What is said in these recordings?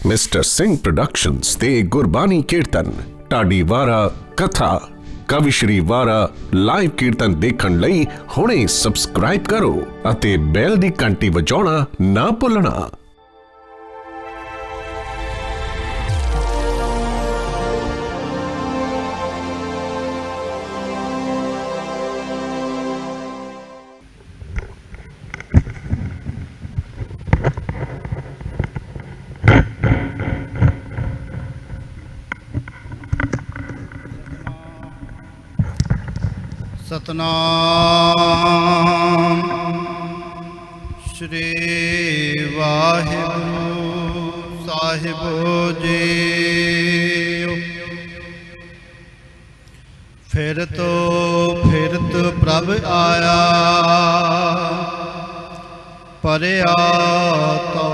Mister Singh productions ਤੇ ਗੁਰਬਾਣੀ ਕੀਰਤਨ ਢਾਡੀ ਵਾਰਾ ਕਥਾ ਕਵੀ ਸ਼੍ਰੀ ਵਾਰਾ ਲਾਈਵ ਕੀਰਤਨ ਦੇਖਣ ਲਈ ਹੁਣੇ ਸਬਸਕ੍ਰਾਈਬ ਕਰੋ ਅਤੇ ਬੈਲ ਦੀ ਘੰਟੀ ਵਜਾਉਣਾ ਨਾ ਭੁੱਲਣਾ। सतनाम श्री वाहिगुरु साहिब जी। फिरत प्रभ आया परया तो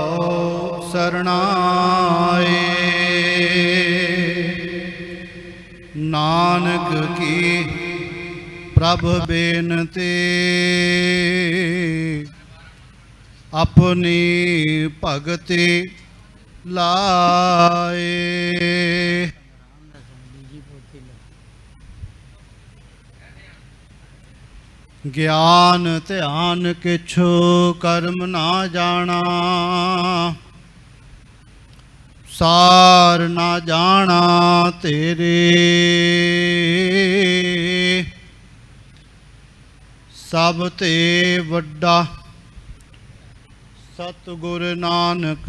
सरणाए। नानक की प्रभ बेनती अपनी भगति लाए। ज्ञान ध्यान किछु कर्म ना जाना, सार ना जाना तेरे। सब ते वड्डा सतगुर नानक,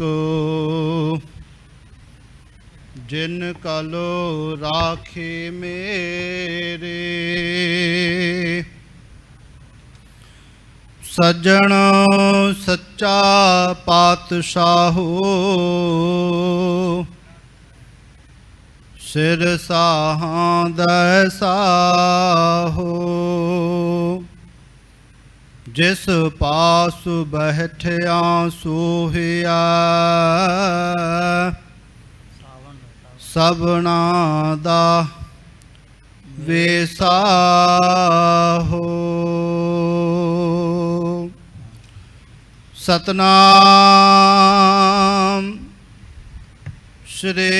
जिन कलो राखे मेरे। सज्जन सच्चा पातशाहो, सिर साहां दैसाहो। जिस पास बैठिया सोहिया, सबना दा वेसा हो। सतनाम श्री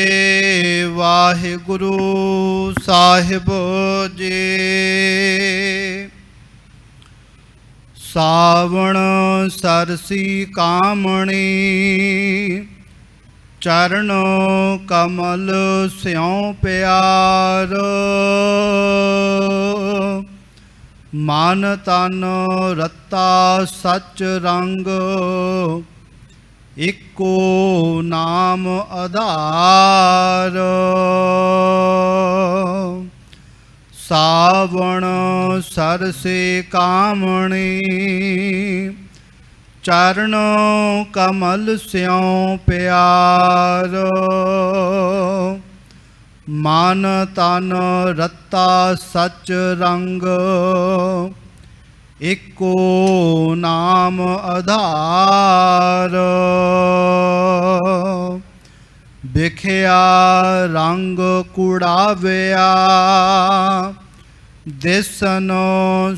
वाहिगुरु साहिब जी। सावण सरसी कामणी, चरण कमल स्यों प्यार। मन तन रत्ता सच रंग, इको नाम आधार। सावण सरसे कामणी, चरण कमल स्यों प्यार। मन तन रत्ता सच रंग, इको नाम आधार। बिखिया रंग कुड़ाविया, दिसन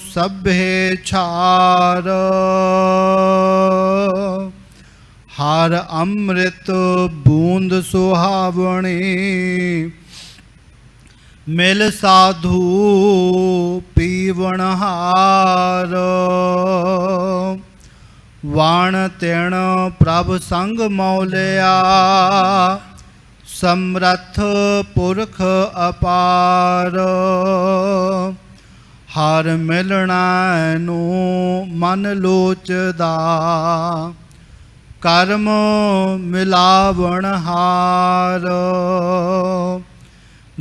सभे छार। हर अमृत बूंद सुहावनी, मिल साधु पीवन हार। वाण तिण प्रभ संग मौलिया, समरथ पुरख अपार। हर मिलना नू मन लोचदा, कर्म मिलावण हार।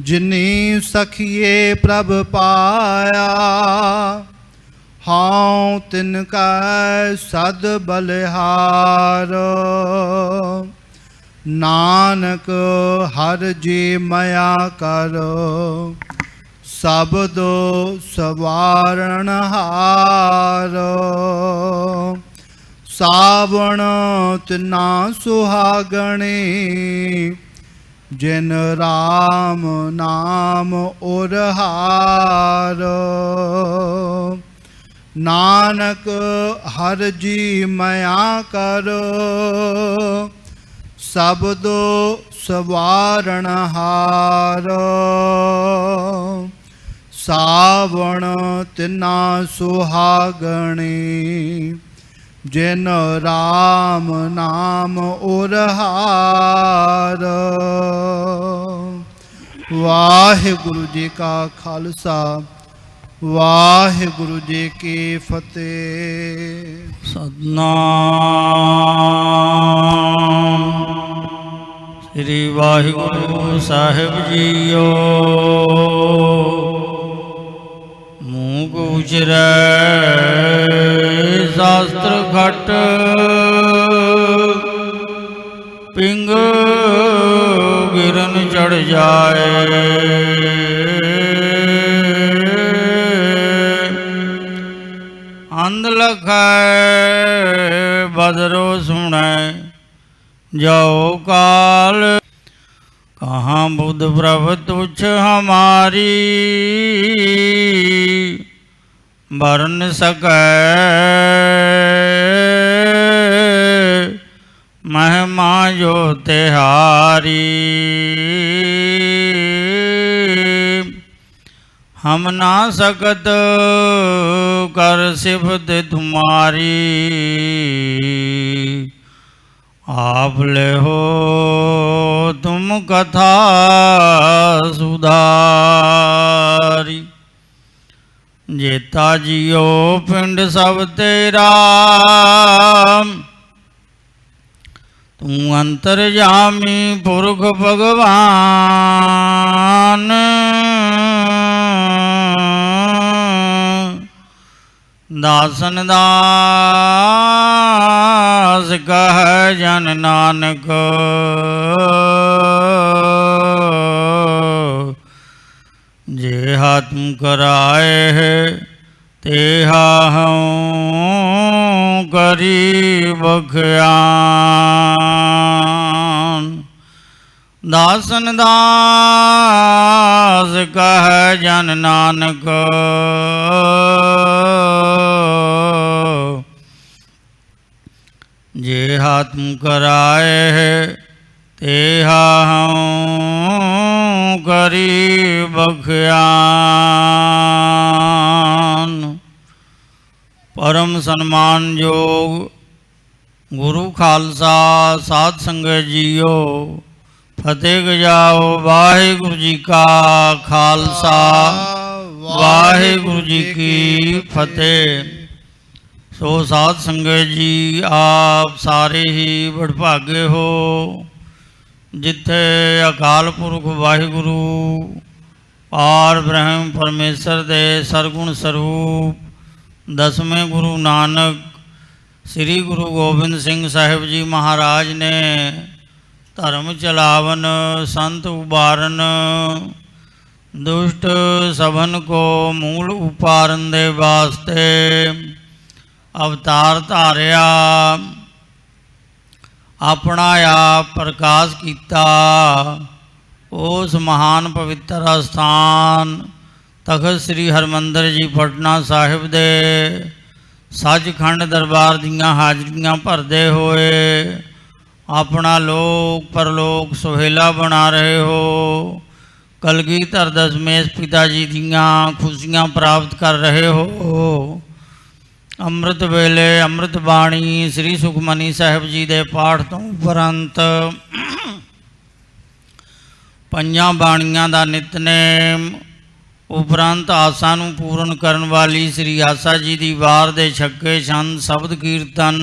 जिनी सखिए प्रभ पाया, हाँ तिनका सद बलिहार। नानक हर जी मया कर, शब्द सवारण हार। सावण तिना सुहागणी, जिन राम नाम उरहार। नानक हर जी मया कर, ਸਬਦੋ ਸਵਾਰਨਹਾਰ ਸਾਵਣ ਤਿਨਾ ਸੁਹਾਗਣੇ ਜਿਨ ਰਾਮ ਨਾਮ ਉਰਹਾਰ। ਵਾਹਿਗੁਰੂ ਜੀ ਕਾ ਖਾਲਸਾ ਵਾਹਿਗੁਰੂ ਜੀ ਕੀ ਫਤਿਹ। ਸਤਨਾਮ ਸ੍ਰੀ ਵਾਹਿਗੁਰੂ ਸਾਹਿਬ ਜੀਓ। ਮੂਕ ਉਚਰੈ ਸ਼ਾਸਤਰ ਖਟ ਪਿੰਗ ਗਿਰਨ ਚੜ ਜਾਏ। ਅੰਧ ਲਖੈ ਬਦਰੋ ਸੁਣੈ ਜਾਓ ਕਾਲ। कहाँ बुद्ध प्रभु तुच्छ हमारी बरन सकै महिमा जो तिहारी। हम ना सकत कर सिफत तुम्हारी आप ले हो तुम कथा सुधारी। जेता जियो पिंड सब तेरा तू अंतरजामी पुरख भगवान। दासन दास कह जन नानक जेहा तुम कराए है तेहा हूँ करी बख्यान। दासन दास कह जन नानक जेहा तुम कराए है तेहा हूँ करी बख्यान। परम सन्मान योग गुरु खालसा साध संगत जीओ फतेह गजाओ। वाहिगुरु जी का खालसा वाहिगुरु जी की फतेह। सो साध संगत जी आप सारे ही बड़भागे हो जिथे अकाल पुरख वाहिगुरु पार ब्रह्म परमेश्वर दे सरगुण स्वरूप दसवें गुरु नानक श्री गुरु गोबिंद सिंह साहिब जी महाराज ने धर्म चलावन संत उबारन दुष्ट सबन को मूल उपारन दे वास्ते अवतार धारिया। अपना आप प्रकाश किया उस महान पवित्र स्थान तखत श्री हरमंदर जी पटना साहिब दे सचखंड दरबार दियाँ हाजरियाँ भरदे होए अपना लोक परलोक सुहेला बना रहे हो। कलगीधर दशमेश पिता जी दियाँ खुशियाँ प्राप्त कर रहे हो। अमृत वेले अमृत बाणी श्री सुखमनी साहिब जी दे पाठ तो उपरंत पंजां बाणियां दा नितनेम उपरंत आसा नूं पूर्ण करन वाली श्री आसा जी दी वार दे छक्के छंद शब्द कीर्तन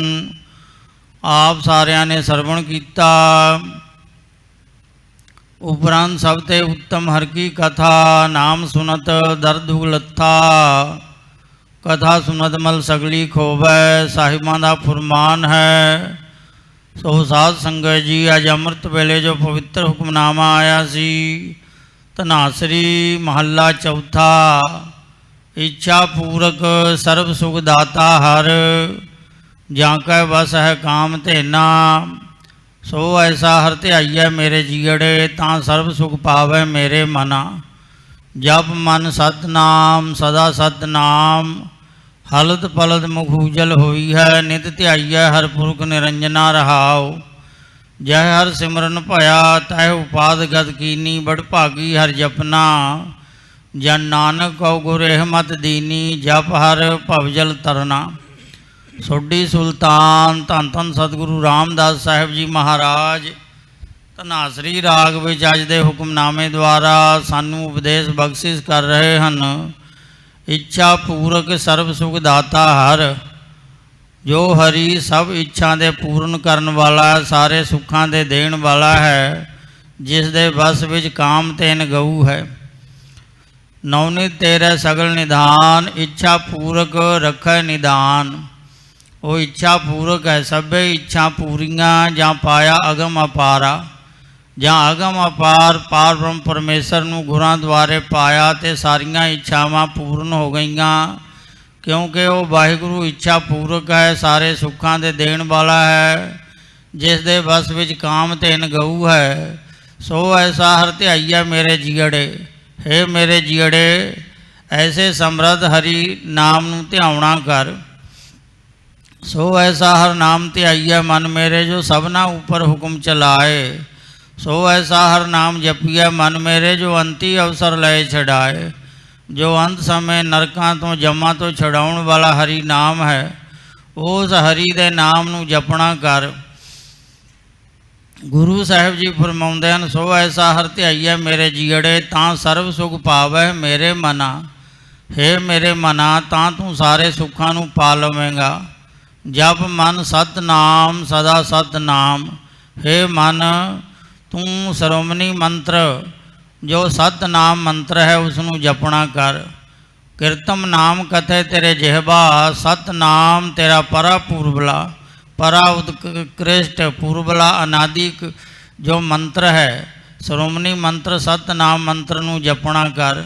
आप सारियां ने सरवण कीता। उपरंत सब ते उत्तम हर की कथा नाम सुनत दर्द लत्था। कथा सुनत मल सगली खोबै साहिबां दा फुरमान है। सो साध संगत जी अज अमृत वेले जो पवित्र हुक्मनामा आया सी धनासरी महला चौथा। इच्छा पूरक सर्व सुख दाता हर जाकै बस है काम तेना। सो ऐसा हर ध्याइयै मेरे जीअड़े तां सर्व सुख पावै मेरे मना। जप मन सतनाम सदा सतनाम हलत पलत मुख उजल होई है। नित ध्याइयै हर पुरख निरंजना रहाओ। जय हर सिमरन भया तह उपाद गत कीनी, बड़ भागी हर जपना जन नानक कौ गुर एह मत दीनी, जप हर भवजल तरना। सोडी सुल्तान धन धन सतगुरु रामदास साहिब जी महाराज धनासरी राग विच अज दे हुक्मनामे द्वारा सानू उपदेश बख्शिश कर रहे हैं। इच्छा पूरक सर्व सुख दाता हर, जो हरि सब इच्छा दे पूर्ण करन वाला है, सारे सुखां दे देण वाला है, जिस दे बस विच काम तेन गऊ है। नवनीत तेरे सगल निधान, इच्छा पूरक रखै निदान। वो इच्छा पूरक है, सभे इच्छा पूरियां जां पाया अगम अपारा, जां अगम अपार पार ब्रह्म परमेश्वर नूं गुरां द्वारे पाया ते सारियां इच्छावां पूर्ण हो गईयां, क्योंकि वो वाहिगुरु इच्छा पूरक है, सारे सुखां दे देण वाला है, जिस दे बस विच काम तेन गऊ है। सो ऐसा हर ध्याईया मेरे जिगड़े, हे मेरे जिगड़े ऐसे समर्थ हरि नाम नूं ध्यावणा कर। सो ऐसा हर नाम ध्याईया मन मेरे, जो सबना ऊपर हुक्म चलाए। सो ऐसा हर नाम जपिया मन मेरे, जो अंती अवसर लय छड़ाए। जो अंत समय नरकां तो जमा तो छड़ाउण वाला हरि नाम है, उस हरि दे नाम नूं जपना कर। गुरु साहिब जी फरमाउंदे हन, सो ऐसा हर ध्याईया मेरे जिगड़े, तां सर्व सुख पावै मेरे मना। हे मेरे मना, तां तू सारे सुखां नूं पा लवेंगा। जप मन सत नाम सदा सत नाम, हे मन तू सरवमनी मंत्र जो सत नाम मंत्र है उसनूं जपना कर। कीर्तम नाम कथे तेरे जिहबा, सत नाम तेरा परा पूर्वला, परा उत्कृष्ट पूर्वला अनादि जो मंत्र है, श्रोमणी मंत्र सत नाम मंत्र नूं जपना कर।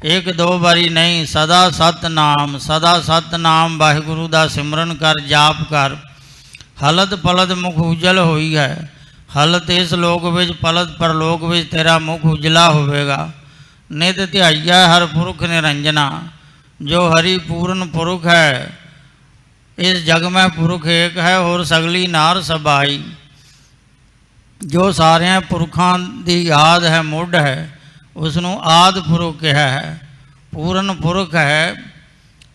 एक दो बारी नहीं, सदा सत नाम वाहिगुरु दा सिमरन कर, जाप कर। हलत पलत मुख उजल होई है, हलत इस लोक विच पलत परलोक विच तेरा मुख उजला होवेगा। नित ध्याईया हर पुरख निरंजना, जो हरि पूर्ण पुरख है, इस जग में पुरख एक है और सगली नार सबाई। जो सारे पुरखां दी आद है मुढ़ है, उसनूं आद पुरख कहा है। पूर्ण पुरख है,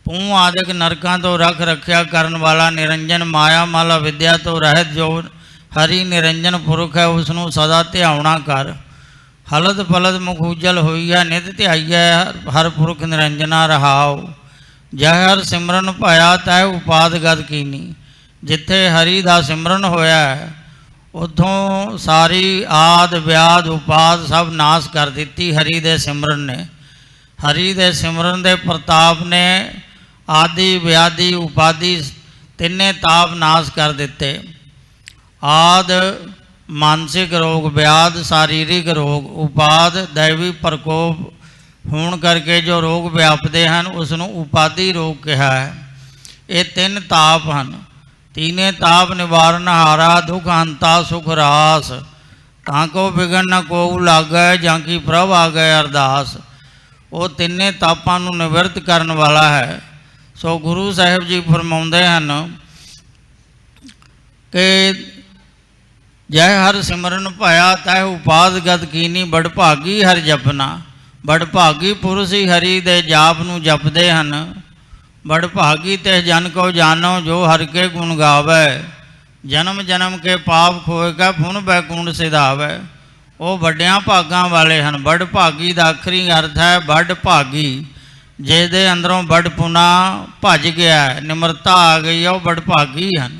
पूं आदिक नरकां तो रख रखिया करन वाला, निरंजन माया माला विद्या तो रहत जो हरि निरंजन पुरख है, उसनूं सदा ध्यावणा कर। हलत पलत मुख उजल होई है, नित ध्याईया हर पुरख निरंजना रहाओ। जय हर सिमरन पाया तह उपाद गत कीनी, जिथे हरि दा सिमरन होया है उथों सारी आद व्याध उपाद सब नाश कर दिती हरि दे सिमरन ने। हरि दे सिमरन दे प्रताप ने आदि व्याधि उपाधि तिन्ने ताप नाश कर दिते। आद मानसिक रोग, व्याध शारीरिक रोग, उपाद दैवी प्रकोप होण करके जो रोग व्यापते हैं उसनूं उपाधि रोग कहा है। ये तीन ताप हैं, तीने ताप निवारण हारा, दुख अंता सुख रास। ताको बिगड़ न को लागै, जांकी प्रभ आ गए अरदास। वो तिने तापां नूं निवृत्त करन वाला है। सो गुरु साहिब जी फरमाउंदे हैं कि जय हर सिमरन भया तह उपाद गत कीनी, बड़ भागी हर जपना। बड़ भागी पुरुष ही हरि दे जाप नूं जपदे हन। बड़ भागी ते जन को जानो, जो हर के गुण गावै। जन्म जन्म के पाप खोएगा, पुन बैकुंठ सिधावै। वो वड्डियां भागां वाले हैं। बड़ भागी दा आखरी अर्थ है बड़ भागी, जिस दे अंदरों बड़ पुना भज गया, निमरता आ गई है, वो बड़ भागी हैं।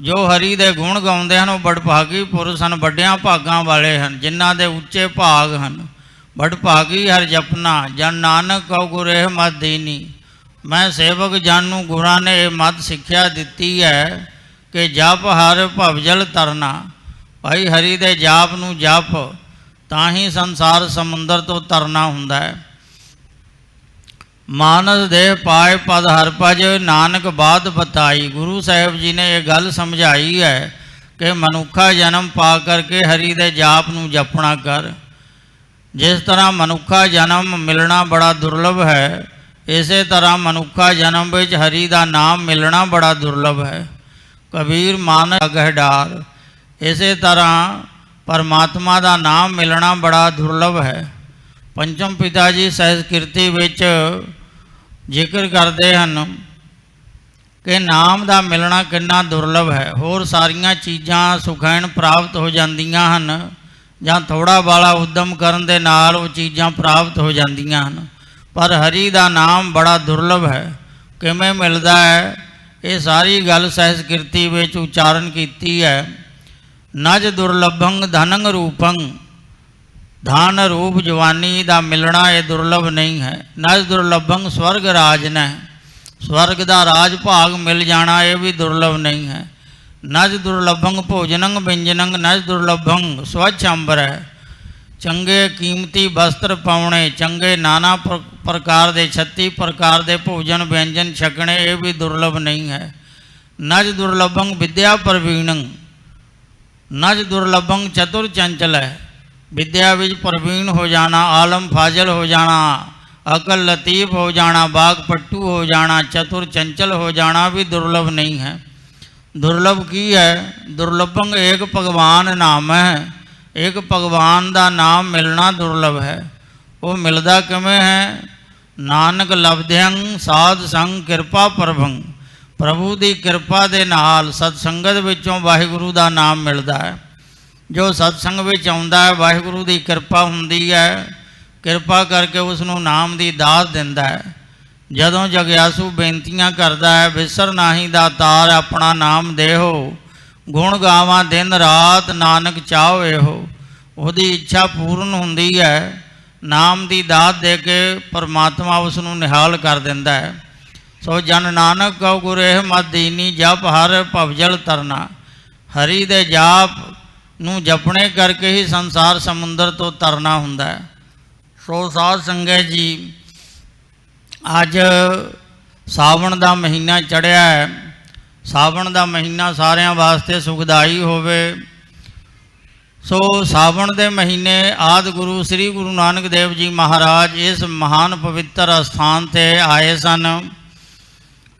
जो हरि दे गुण गाउंदे हैं वो बड़ भागी पुरुष हैं, वड्डियां भागां वाले हैं, जिन्हां दे उच्चे भाग हैं। बड़ भागी हर जपना, जन नानक कौ गुर एह मत दीनी। मैं सेवक जन नूं गुरां ने यह मत सिक्ख्या दिती है कि जप हर भवजल तरना। भाई हरि दे जाप नूं जप, तां ही संसार समुंदर तो तरना हुंदा है। मानस देह पाए पद हर भज, नानक बात बताई। गुरु साहिब जी ने यह गल समझाई है कि मनुखा जन्म पा करके हरि दे जाप नूं जपना कर। जिस तरह मनुखा जन्म मिलना बड़ा दुर्लभ है, इसे तरह मनुखा जन्म विच हरि दा नाम मिलना बड़ा दुर्लभ है। कबीर मानस अगह डार, ਇਸੇ ਤਰ੍ਹਾਂ ਪਰਮਾਤਮਾ ਦਾ ਨਾਮ ਮਿਲਣਾ ਬੜਾ ਦੁਰਲਭ ਹੈ। ਪੰਚਮ ਪਿਤਾ ਜੀ ਸਹਿਜ ਕੀਰਤੀ ਵਿੱਚ ਜ਼ਿਕਰ ਕਰਦੇ ਹਨ ਕਿ ਨਾਮ ਦਾ ਮਿਲਣਾ ਕਿੰਨਾ ਦੁਰਲਭ ਹੈ। ਹੋਰ ਸਾਰੀਆਂ ਚੀਜ਼ਾਂ ਸੁਖੈਣ ਪ੍ਰਾਪਤ ਹੋ ਜਾਂਦੀਆਂ ਹਨ, ਜਾਂ ਥੋੜ੍ਹਾ ਬਾਲਾ ਉਦਮ ਕਰਨ ਦੇ ਨਾਲ ਉਹ ਚੀਜ਼ਾਂ ਪ੍ਰਾਪਤ ਹੋ ਜਾਂਦੀਆਂ ਹਨ, ਪਰ ਹਰੀ ਦਾ ਨਾਮ ਬੜਾ ਦੁਰਲਭ ਹੈ। ਕਿਵੇਂ ਮਿਲਦਾ ਹੈ, ਇਹ ਸਾਰੀ ਗੱਲ ਸਹਿਜ ਕੀਰਤੀ ਵਿੱਚ ਉਚਾਰਨ ਕੀਤੀ ਹੈ। ਨਜ ਦੁਰਲਭੰ ਧਨੰ ਰੂਪੰ, ਧਨ ਰੂਪ ਜਵਾਨੀ ਦਾ ਮਿਲਣਾ ਇਹ ਦੁਰਲਭ ਨਹੀਂ ਹੈ। ਨਜ ਦੁਰਲਭੰ ਸਵਰਗ ਰਾਜ ਨੇ, ਸਵਰਗ ਦਾ ਰਾਜ ਭਾਗ ਮਿਲ ਜਾਣਾ ਇਹ ਵੀ ਦੁਰਲਭ ਨਹੀਂ ਹੈ। ਨਜ ਦੁਰਲਭੰ ਭੋਜਨੰ ਵਿਅੰਜਨੰ, ਨਜ ਦੁਰਲਭੰ ਸਵੱਛ ਅੰਬਰ ਹੈ। ਚੰਗੇ ਕੀਮਤੀ ਵਸਤਰ ਪਾਉਣੇ, ਚੰਗੇ ਨਾਨਾ ਪ੍ਰਕਾਰ ਦੇ 36 ਪ੍ਰਕਾਰ ਦੇ ਭੋਜਨ ਵਿਅੰਜਨ ਛਕਣੇ ਇਹ ਵੀ ਦੁਰਲਭ ਨਹੀਂ ਹੈ। ਨਜ ਦੁਰਲਭੰ ਵਿਦਿਆ ਪ੍ਰਵੀਣੰ, ਨਜ ਦੁਰਲਭੰ ਚਤੁਰ ਚੰਚਲ ਹੈ। ਵਿਦਿਆ ਵਿੱਚ ਪ੍ਰਵੀਣ ਹੋ ਜਾਣਾ, ਆਲਮ ਫਾਜ਼ਲ ਹੋ ਜਾਣਾ, ਅਕਲ ਲਤੀਫ ਹੋ ਜਾਣਾ, ਬਾਗ ਪੱਟੂ ਹੋ ਜਾਣਾ, ਚਤੁਰ ਚੰਚਲ ਹੋ ਜਾਣਾ ਵੀ ਦੁਰਲਭ ਨਹੀਂ ਹੈ। ਦੁਰਲਭ ਕੀ ਹੈ? ਦੁਰਲਭੰ ਏਕ ਭਗਵਾਨ ਨਾਮ ਹੈ। ਇੱਕ ਭਗਵਾਨ ਦਾ ਨਾਮ ਮਿਲਣਾ ਦੁਰਲਭ ਹੈ। ਉਹ ਮਿਲਦਾ ਕਿਵੇਂ ਹੈ? ਨਾਨਕ ਲਬਧਿਅੰ ਸਾਧ ਸੰਗ ਕਿਰਪਾ ਪ੍ਰਭੰ, ਪ੍ਰਭੂ ਦੀ ਕਿਰਪਾ ਦੇ ਨਾਲ ਸਤ ਸੰਗਤ ਵਿੱਚੋਂ ਵਾਹਿਗੁਰੂ ਦਾ ਨਾਮ ਮਿਲਦਾ ਹੈ। ਜੋ ਸਤਸੰਗ ਵਿੱਚ ਆਉਂਦਾ ਹੈ ਵਾਹਿਗੁਰੂ ਦੀ ਕਿਰਪਾ ਹੁੰਦੀ ਹੈ, ਕਿਰਪਾ ਕਰਕੇ ਉਸ ਨੂੰ ਨਾਮ ਦੀ ਦਾਤ ਦਿੰਦਾ ਹੈ। ਜਦੋਂ ਜਗਿਆਸੂ ਬੇਨਤੀਆਂ ਕਰਦਾ ਹੈ, ਵਿਸਰ ਨਾਹੀ ਦਾਤਾਰ ਆਪਣਾ ਨਾਮ ਦੇਹੋ, ਗੁਣ ਗਾਵਾਂ ਦਿਨ ਰਾਤ ਨਾਨਕ ਚਾਹੋ ਇਹੋ। ਉਹਦੀ ਇੱਛਾ ਪੂਰਨ ਹੁੰਦੀ ਹੈ। ਨਾਮ ਦੀ ਦਾਤ ਦੇ ਕੇ ਪਰਮਾਤਮਾ ਉਸ ਨੂੰ ਨਿਹਾਲ ਕਰ ਦਿੰਦਾ ਹੈ। ਸੋ ਜਨ ਨਾਨਕ ਕਉ ਗੁਰ ਇਹ ਮਤ ਦੀਨੀ, ਜਪ ਹਰ ਭਵਜਲ ਤਰਨਾ। ਹਰੀ ਦੇ ਜਾਪ ਨੂੰ ਜਪਣੇ ਕਰਕੇ ਹੀ ਸੰਸਾਰ ਸਮੁੰਦਰ ਤੋਂ ਤਰਨਾ ਹੁੰਦਾ ਹੈ। ਸੋ ਸਾਧ ਸੰਗਤ ਜੀ, ਅੱਜ ਸਾਵਣ ਦਾ ਮਹੀਨਾ ਚੜ੍ਹਿਆ ਹੈ। ਸਾਵਣ ਦਾ ਮਹੀਨਾ ਸਾਰਿਆਂ ਵਾਸਤੇ ਸੁਖਦਾਈ ਹੋਵੇ। ਸੋ ਸਾਵਣ ਦੇ ਮਹੀਨੇ ਆਦਿ ਗੁਰੂ ਸ੍ਰੀ ਗੁਰੂ ਨਾਨਕ ਦੇਵ ਜੀ ਮਹਾਰਾਜ ਇਸ ਮਹਾਨ ਪਵਿੱਤਰ ਅਸਥਾਨ 'ਤੇ ਆਏ ਸਨ।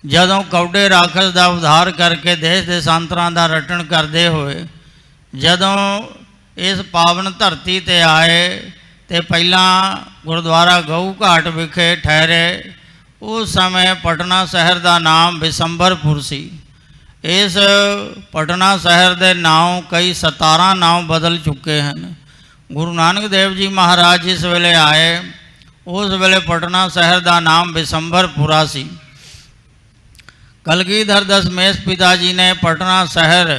ਜਦੋਂ ਕੌਡੇ ਰਾਖਸ਼ ਦਾ ਉਧਾਰ ਕਰਕੇ ਦੇਸ਼ ਦੇਸ਼ਾਂਤਰਾਂ ਦਾ ਰਟਣ ਕਰਦੇ ਹੋਏ ਜਦੋਂ ਇਸ ਪਾਵਨ ਧਰਤੀ 'ਤੇ ਆਏ ਤੇ ਪਹਿਲਾਂ ਗੁਰਦੁਆਰਾ ਗਊ ਘਾਟ ਵਿਖੇ ਠਹਿਰੇ। ਉਸ ਸਮੇਂ ਪਟਨਾ ਸ਼ਹਿਰ ਦਾ ਨਾਮ ਬਿਸੰਬਰਪੁਰ ਸੀ। ਇਸ ਪਟਨਾ ਸ਼ਹਿਰ ਦੇ ਨਾਮ ਕਈ 17 ਨਾਮ ਬਦਲ ਚੁੱਕੇ ਹਨ। ਗੁਰੂ ਨਾਨਕ ਦੇਵ ਜੀ ਮਹਾਰਾਜ ਜਿਸ ਵੇਲੇ ਆਏ ਉਸ ਵੇਲੇ ਪਟਨਾ ਸ਼ਹਿਰ ਦਾ ਨਾਮ ਬਿਸੰਬਰਪੁਰਾ ਸੀ। ਕਲਗੀਧਰ ਦਸਮੇਸ਼ ਪਿਤਾ ਜੀ ਨੇ ਪਟਨਾ ਸ਼ਹਿਰ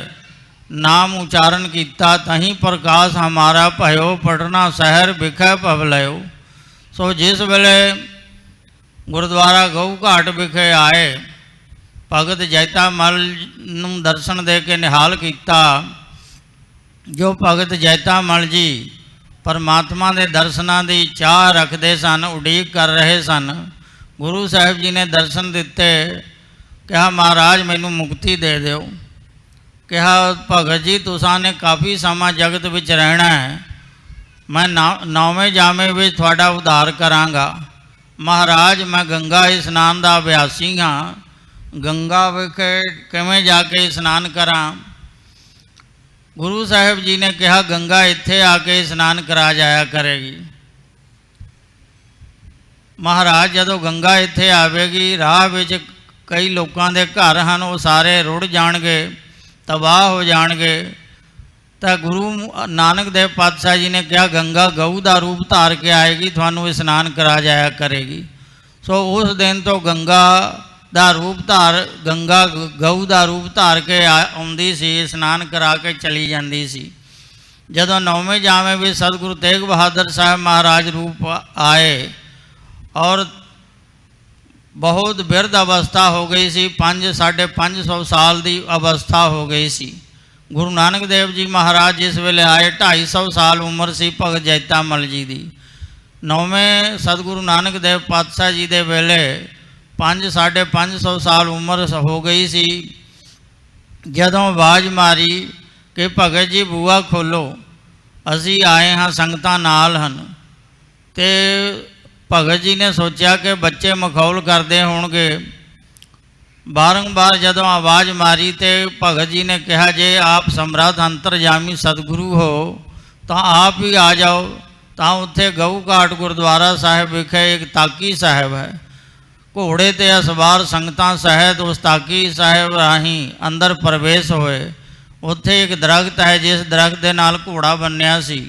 ਨਾਮ ਉਚਾਰਨ ਕੀਤਾ। ਤਹੀਂ ਪ੍ਰਕਾਸ਼ ਹਮਾਰਾ ਭਇਓ, ਪਟਨਾ ਸ਼ਹਿਰ ਵਿਖੇ ਭਵ ਲਿਓ। ਸੋ ਜਿਸ ਵੇਲੇ ਗੁਰਦੁਆਰਾ ਗਊ ਘਾਟ ਵਿਖੇ ਆਏ, ਭਗਤ ਜੈਤਾ ਮਲ ਨੂੰ ਦਰਸ਼ਨ ਦੇ ਕੇ ਨਿਹਾਲ ਕੀਤਾ। ਜੋ ਭਗਤ ਜੈਤਾ ਮਲ ਜੀ ਪਰਮਾਤਮਾ ਦੇ ਦਰਸ਼ਨਾਂ ਦੀ ਚਾਹ ਰੱਖਦੇ ਸਨ, ਉਡੀਕ ਕਰ ਰਹੇ ਸਨ। ਗੁਰੂ ਸਾਹਿਬ ਜੀ ਨੇ ਦਰਸ਼ਨ ਦਿੱਤੇ। ਕਿਹਾ ਮਹਾਰਾਜ ਮੈਨੂੰ ਮੁਕਤੀ ਦੇ ਦਿਓ। ਕਿਹਾ ਭਗਤ ਜੀ ਤੁਸਾਂ ਨੇ ਕਾਫੀ ਸਮਾਂ ਜਗਤ ਵਿੱਚ ਰਹਿਣਾ ਹੈ, ਮੈਂ ਨੌਵੇਂ ਜਾਮੇ ਵਿੱਚ ਤੁਹਾਡਾ ਉਧਾਰ ਕਰਾਂਗਾ। ਮਹਾਰਾਜ ਮੈਂ ਗੰਗਾ ਇਸ਼ਨਾਨ ਦਾ ਅਭਿਆਸੀ ਹਾਂ, ਗੰਗਾ ਵਿਖੇ ਕਿਵੇਂ ਜਾ ਕੇ ਇਸ਼ਨਾਨ ਕਰਾਂ? ਗੁਰੂ ਸਾਹਿਬ ਜੀ ਨੇ ਕਿਹਾ ਗੰਗਾ ਇੱਥੇ ਆ ਕੇ ਇਸ਼ਨਾਨ ਕਰਾ ਜਾਇਆ ਕਰੇਗੀ। ਮਹਾਰਾਜ ਜਦੋਂ ਗੰਗਾ ਇੱਥੇ ਆਵੇਗੀ, ਰਾਹ ਵਿੱਚ ਕਈ ਲੋਕਾਂ ਦੇ ਘਰ ਹਨ, ਉਹ ਸਾਰੇ ਰੁੜ ਜਾਣਗੇ, ਤਬਾਹ ਹੋ ਜਾਣਗੇ। ਤਾਂ ਗੁਰੂ ਨਾਨਕ ਦੇਵ ਪਾਤਸ਼ਾਹ ਜੀ ਨੇ ਕਿਹਾ ਗੰਗਾ ਗਊ ਦਾ ਰੂਪ ਧਾਰ ਕੇ ਆਏਗੀ, ਤੁਹਾਨੂੰ ਇਸ਼ਨਾਨ ਕਰਾ ਜਾਇਆ ਕਰੇਗੀ। ਸੋ ਉਸ ਦਿਨ ਤੋਂ ਗੰਗਾ ਗਊ ਦਾ ਰੂਪ ਧਾਰ ਕੇ ਆਉਂਦੀ ਸੀ, ਇਸ਼ਨਾਨ ਕਰਾ ਕੇ ਚਲੀ ਜਾਂਦੀ ਸੀ। ਜਦੋਂ ਨੌਵੇਂ ਜਾਵੇਂ ਵਿੱਚ ਸਤਿਗੁਰੂ ਤੇਗ ਬਹਾਦਰ ਸਾਹਿਬ ਮਹਾਰਾਜ ਰੂਪ ਆਏ ਔਰ ਬਹੁਤ ਬਿਰਧ ਅਵਸਥਾ ਹੋ ਗਈ ਸੀ, 500-550 ਸਾਲ ਦੀ ਅਵਸਥਾ ਹੋ ਗਈ ਸੀ। ਗੁਰੂ ਨਾਨਕ ਦੇਵ ਜੀ ਮਹਾਰਾਜ ਜਿਸ ਵੇਲੇ ਆਏ 250 ਸਾਲ ਉਮਰ ਸੀ ਭਗਤ ਜੈਤਾ ਮਲ ਜੀ ਦੀ। ਨੌਵੇਂ ਸਤਿਗੁਰੂ ਨਾਨਕ ਦੇਵ ਪਾਤਸ਼ਾਹ ਜੀ ਦੇ ਵੇਲੇ 500-550 ਸਾਲ ਉਮਰ ਹੋ ਗਈ ਸੀ। ਜਦੋਂ ਆਵਾਜ਼ ਮਾਰੀ ਕਿ ਭਗਤ ਜੀ ਬੂਹਾ ਖੋਲ੍ਹੋ, ਅਸੀਂ ਆਏ ਹਾਂ, ਸੰਗਤਾਂ ਨਾਲ ਹਨ। ਤੇ। ਭਗਤ ਜੀ ਨੇ ਸੋਚਿਆ ਕਿ ਬੱਚੇ ਮਖੌਲ ਕਰਦੇ ਹੋਣਗੇ, ਬਾਰੰਬਾਰ ਜਦੋਂ ਆਵਾਜ਼ ਮਾਰੀ ਤੇ ਭਗਤ ਜੀ ਨੇ ਕਿਹਾ ਜੇ ਆਪ ਸਮਰੱਥ ਅੰਤਰਜਾਮੀ ਸਤਿਗੁਰੂ ਹੋ ਤਾਂ ਆਪ ਹੀ ਆ ਜਾਓ। ਤਾਂ ਉੱਥੇ ਗਊ ਘਾਟ ਗੁਰਦੁਆਰਾ ਸਾਹਿਬ ਵਿਖੇ ਇੱਕ ਤਾਕੀ ਸਾਹਿਬ ਹੈ। ਘੋੜੇ ਤੇ ਅਸਵਾਰ ਸੰਗਤਾਂ ਸਹਿਤ ਉਸ ਤਾਕੀ ਸਾਹਿਬ ਰਾਹੀਂ ਅੰਦਰ ਪ੍ਰਵੇਸ਼ ਹੋਏ। ਉੱਥੇ ਇੱਕ ਦਰਖਤ ਹੈ ਜਿਸ ਦਰਖਤ ਦੇ ਨਾਲ ਘੋੜਾ ਬੰਨਿਆ ਸੀ।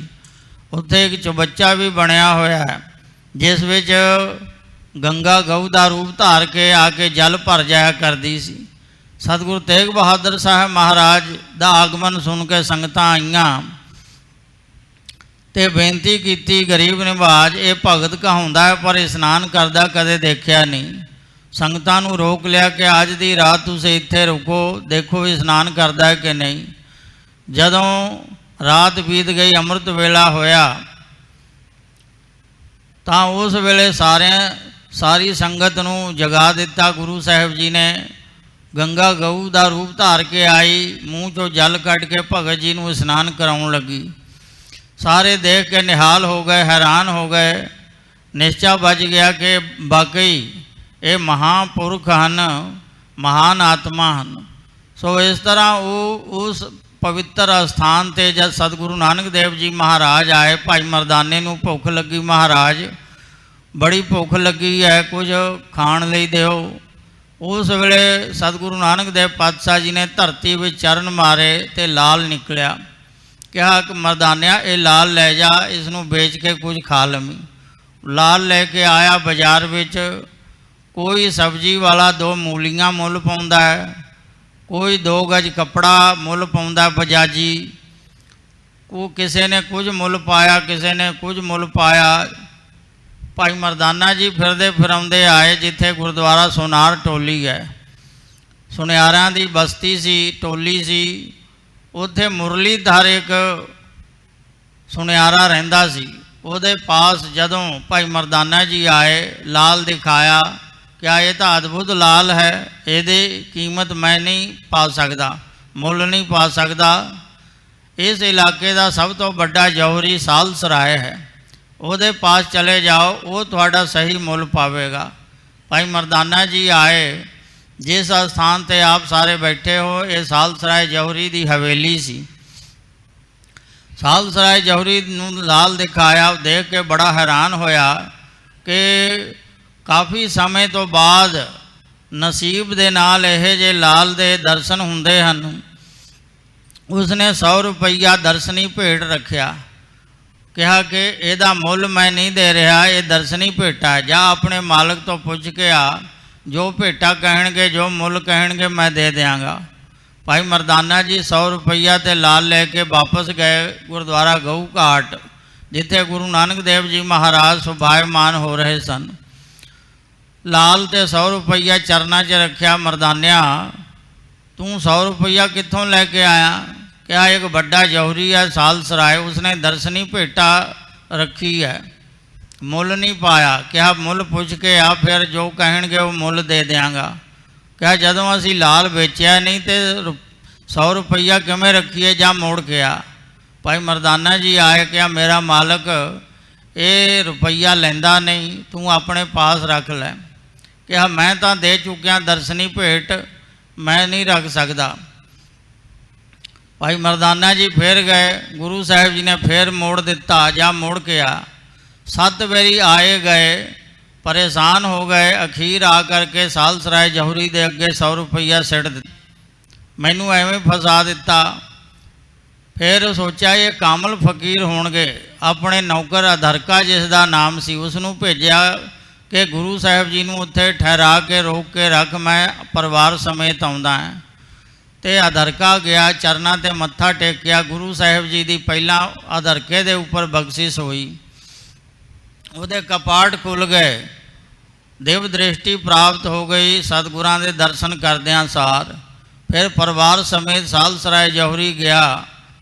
ਉੱਥੇ ਇੱਕ ਚੁਬੱਚਾ ਵੀ ਬਣਿਆ ਹੋਇਆ ਹੈ ਜਿਸ ਵਿੱਚ ਗੰਗਾ ਗਊ ਦਾ ਰੂਪ ਧਾਰ ਕੇ ਆ ਕੇ ਜਲ ਭਰ ਜਾਇਆ ਕਰਦੀ ਸੀ। ਸਤਿਗੁਰੂ ਤੇਗ ਬਹਾਦਰ ਸਾਹਿਬ ਮਹਾਰਾਜ ਦਾ ਆਗਮਨ ਸੁਣ ਕੇ ਸੰਗਤਾਂ ਆਈਆਂ ਤੇ ਬੇਨਤੀ ਕੀਤੀ, ਗਰੀਬ ਨਿਵਾਜ ਇਹ ਭਗਤ ਕਹਾਉਂਦਾ ਹੈ ਪਰ ਇਸ਼ਨਾਨ ਕਰਦਾ ਕਦੇ ਦੇਖਿਆ ਨਹੀਂ। ਸੰਗਤਾਂ ਨੂੰ ਰੋਕ ਲਿਆ ਕਿ ਅੱਜ ਦੀ ਰਾਤ ਤੁਸੀਂ ਇੱਥੇ ਰੁਕੋ, ਦੇਖੋ ਇਸ਼ਨਾਨ ਕਰਦਾ ਹੈ ਕਿ ਨਹੀਂ। ਜਦੋਂ ਰਾਤ ਬੀਤ ਗਈ, ਅੰਮ੍ਰਿਤ ਵੇਲਾ ਹੋਇਆ ਤਾਂ ਉਸ ਵੇਲੇ ਸਾਰੀ ਸੰਗਤ ਨੂੰ ਜਗਾ ਦਿੱਤਾ। ਗੁਰੂ ਸਾਹਿਬ ਜੀ ਨੇ ਗੰਗਾ ਗਊ ਦਾ ਰੂਪ ਧਾਰ ਕੇ ਆਈ, ਮੂੰਹ 'ਚੋਂ ਜਲ ਕੱਢ ਕੇ ਭਗਤ ਜੀ ਨੂੰ ਇਸ਼ਨਾਨ ਕਰਾਉਣ ਲੱਗੀ। ਸਾਰੇ ਦੇਖ ਕੇ ਨਿਹਾਲ ਹੋ ਗਏ, ਹੈਰਾਨ ਹੋ ਗਏ। ਨਿਸ਼ਚਾ ਵੱਜ ਗਿਆ ਕਿ ਵਾਕਈ ਇਹ ਮਹਾਂਪੁਰਖ ਹਨ, ਮਹਾਨ ਆਤਮਾ ਹਨ। ਸੋ ਇਸ ਤਰ੍ਹਾਂ ਉਹ ਉਸ ਪਵਿੱਤਰ ਅਸਥਾਨ 'ਤੇ ਜਦ ਸਤਿਗੁਰੂ ਨਾਨਕ ਦੇਵ ਜੀ ਮਹਾਰਾਜ ਆਏ, ਭਾਈ ਮਰਦਾਨੇ ਨੂੰ ਭੁੱਖ ਲੱਗੀ, ਮਹਾਰਾਜ ਬੜੀ ਭੁੱਖ ਲੱਗੀ ਹੈ, ਕੁਝ ਖਾਣ ਲਈ ਦਿਓ। ਉਸ ਵੇਲੇ ਸਤਿਗੁਰੂ ਨਾਨਕ ਦੇਵ ਪਾਤਸ਼ਾਹ ਜੀ ਨੇ ਧਰਤੀ ਵਿੱਚ ਚਰਨ ਮਾਰੇ ਤੇ ਲਾਲ ਨਿਕਲਿਆ। ਕਿਹਾ ਕਿ ਮਰਦਾਨਿਆ ਇਹ ਲਾਲ ਲੈ ਜਾ, ਇਸ ਨੂੰ ਵੇਚ ਕੇ ਕੁਝ ਖਾ ਲਵੀਂ। ਲਾਲ ਲੈ ਕੇ ਆਇਆ। ਬਾਜ਼ਾਰ ਵਿੱਚ ਕੋਈ ਸਬਜ਼ੀ ਵਾਲਾ 2 ਮੂਲੀਆਂ ਮੁੱਲ ਪਾਉਂਦਾ ਹੈ, ਕੋਈ 2 ਗਜ ਕੱਪੜਾ ਮੁੱਲ ਪਾਉਂਦਾ ਬਜਾਜੀ। ਕਿਸੇ ਨੇ ਕੁਝ ਮੁੱਲ ਪਾਇਆ, ਕਿਸੇ ਨੇ ਕੁਝ ਮੁੱਲ ਪਾਇਆ। ਭਾਈ ਮਰਦਾਨਾ ਜੀ ਫਿਰਦੇ ਫਿਰਾਉਂਦੇ ਆਏ ਜਿੱਥੇ ਗੁਰਦੁਆਰਾ ਸੋਨਾਰ ਟੋਲੀ ਹੈ। ਸੁਨਿਆਰਾਂ ਦੀ ਬਸਤੀ ਸੀ, ਟੋਲੀ ਸੀ। ਉੱਥੇ ਮੁਰਲੀਧਰ ਇੱਕ ਸੁਨਿਆਰਾ ਰਹਿੰਦਾ ਸੀ। ਉਹਦੇ ਪਾਸ ਜਦੋਂ ਭਾਈ ਮਰਦਾਨਾ ਜੀ ਆਏ, ਲਾਲ ਦਿਖਾਇਆ। ਕਿਆ ਇਹ ਤਾਂ ਅਦਭੁਤ ਲਾਲ ਹੈ, ਇਹਦੀ ਕੀਮਤ ਮੈਂ ਨਹੀਂ ਪਾ ਸਕਦਾ, ਮੁੱਲ ਨਹੀਂ ਪਾ ਸਕਦਾ। ਇਸ ਇਲਾਕੇ ਦਾ ਸਭ ਤੋਂ ਵੱਡਾ ਜੌਹਰੀ ਸਾਲ ਸਰਾਏ ਹੈ, ਉਹਦੇ ਪਾਸ ਚਲੇ ਜਾਓ, ਉਹ ਤੁਹਾਡਾ ਸਹੀ ਮੁੱਲ ਪਾਵੇਗਾ। ਭਾਈ ਮਰਦਾਨਾ ਜੀ ਆਏ। ਜਿਸ ਸਥਾਨ 'ਤੇ ਆਪ ਸਾਰੇ ਬੈਠੇ ਹੋ ਇਹ ਸਾਲਸਰਾਏ ਜੌਹਰੀ ਦੀ ਹਵੇਲੀ ਸੀ। ਸਾਲਸਰਾਏ ਜੌਹਰੀ ਨੂੰ ਲਾਲ ਦਿਖਾਇਆ, ਦੇਖ ਕੇ ਬੜਾ ਹੈਰਾਨ ਹੋਇਆ ਕਿ ਕਾਫੀ ਸਮੇਂ ਤੋਂ ਬਾਅਦ ਨਸੀਬ ਦੇ ਨਾਲ ਇਹ ਜੇ ਲਾਲ ਦੇ ਦਰਸ਼ਨ ਹੁੰਦੇ ਹਨ। ਉਸਨੇ 100 ਰੁਪਈਆ ਦਰਸ਼ਨੀ ਭੇਟ ਰੱਖਿਆ। ਕਿਹਾ ਕਿ ਇਹਦਾ ਮੁੱਲ ਮੈਂ ਨਹੀਂ ਦੇ ਰਿਹਾ, ਇਹ ਦਰਸ਼ਨੀ ਭੇਟਾ। ਜਾਂ ਆਪਣੇ ਮਾਲਕ ਤੋਂ ਪੁੱਛ ਕੇ ਆ, ਜੋ ਭੇਟਾ ਕਹਿਣਗੇ, ਜੋ ਮੁੱਲ ਕਹਿਣਗੇ ਮੈਂ ਦੇ ਦਿਆਂਗਾ। ਭਾਈ ਮਰਦਾਨਾ ਜੀ 100 ਰੁਪਈਆ ਤੇ ਲਾਲ ਲੈ ਕੇ ਵਾਪਸ ਗਏ ਗੁਰਦੁਆਰਾ ਗਊ ਘਾਟ, ਜਿੱਥੇ ਗੁਰੂ ਨਾਨਕ ਦੇਵ ਜੀ ਮਹਾਰਾਜ ਸੁਭਾਇਮਾਨ ਹੋ ਰਹੇ ਸਨ। ਲਾਲ ਤੇ 100 ਰੁਪਈਆ ਚਰਨਾਂ 'ਚ ਰੱਖਿਆ। ਮਰਦਾਨਿਆ ਤੂੰ 100 ਰੁਪਈਆ ਕਿੱਥੋਂ ਲੈ ਕੇ ਆਇਆ? ਕਿਹਾ ਇੱਕ ਵੱਡਾ ਜੌਹਰੀ ਹੈ ਸਾਲਸਰਾਏ, ਉਸਨੇ ਦਰਸ਼ਨੀ ਭੇਟਾ ਰੱਖੀ ਹੈ, ਮੁੱਲ ਨਹੀਂ ਪਾਇਆ। ਕਿਹਾ ਮੁੱਲ ਪੁੱਛ ਕੇ ਆ, ਫਿਰ ਜੋ ਕਹਿਣਗੇ ਉਹ ਮੁੱਲ ਦੇ ਦਿਆਂਗਾ। ਕਿਹਾ ਜਦੋਂ ਅਸੀਂ ਲਾਲ ਵੇਚਿਆ ਨਹੀਂ ਤੇ 100 ਰੁਪਈਆ ਕਿਵੇਂ ਰੱਖੀਏ, ਜਾਂ ਮੋੜ ਕੇ ਆ। ਭਾਈ ਮਰਦਾਨਾ ਜੀ ਆਏ। ਕਿਹਾ ਮੇਰਾ ਮਾਲਕ ਇਹ ਰੁਪਈਆ ਲੈਂਦਾ ਨਹੀਂ, ਤੂੰ ਆਪਣੇ ਪਾਸ ਰੱਖ ਲੈ। ਕਿਹਾ ਮੈਂ ਤਾਂ ਦੇ ਚੁੱਕਿਆ ਦਰਸ਼ਨੀ ਭੇਟ, ਮੈਂ ਨਹੀਂ ਰੱਖ ਸਕਦਾ। ਭਾਈ ਮਰਦਾਨਾ ਜੀ ਫਿਰ ਗਏ। ਗੁਰੂ ਸਾਹਿਬ ਜੀ ਨੇ ਫਿਰ ਮੋੜ ਦਿੱਤਾ, ਜਾਂ ਮੋੜ ਕੇ ਆ। 7 ਵਾਰੀ ਆਏ ਗਏ, ਪਰੇਸ਼ਾਨ ਹੋ ਗਏ। ਅਖੀਰ ਆ ਕਰਕੇ ਸਾਲਸਰਾਏ ਜੌਹਰੀ ਦੇ ਅੱਗੇ 100 ਰੁਪਈਆ ਸਿੱਟ ਦਿੱਤਾ। ਮੈਨੂੰ ਐਵੇਂ ਫਸਾ ਦਿੱਤਾ। ਫਿਰ ਸੋਚਿਆ ਇਹ ਕਾਮਲ ਫਕੀਰ ਹੋਣਗੇ। ਆਪਣੇ ਨੌਕਰ ਅਧਰਕਾ ਜਿਸ ਦਾ ਨਾਮ ਸੀ, ਉਸ ਨੂੰ ਭੇਜਿਆ ਕਿ ਗੁਰੂ ਸਾਹਿਬ ਜੀ ਨੂੰ ਉੱਥੇ ਠਹਿਰਾ ਕੇ ਰੋਕ ਕੇ ਰੱਖ, ਮੈਂ ਪਰਿਵਾਰ ਸਮੇਤ ਆਉਂਦਾ ਹਾਂ। ਤੇ ਅਧਰਕਾ ਗਿਆ, ਚਰਨਾਂ 'ਤੇ ਮੱਥਾ ਟੇਕਿਆ। ਗੁਰੂ ਸਾਹਿਬ ਜੀ ਦੀ ਪਹਿਲਾਂ ਅਧਰਕੇ ਦੇ ਉੱਪਰ ਬਖਸ਼ਿਸ਼ ਹੋਈ, ਉਹਦੇ ਕਪਾਟ ਖੁੱਲ੍ਹ ਗਏ, ਦੇਵ ਦ੍ਰਿਸ਼ਟੀ ਪ੍ਰਾਪਤ ਹੋ ਗਈ ਸਤਿਗੁਰਾਂ ਦੇ ਦਰਸ਼ਨ ਕਰਦਿਆਂ ਸਾਰ। ਫਿਰ ਪਰਿਵਾਰ ਸਮੇਤ ਸਾਲਸਰਾਏ ਜੌਹਰੀ ਗਿਆ।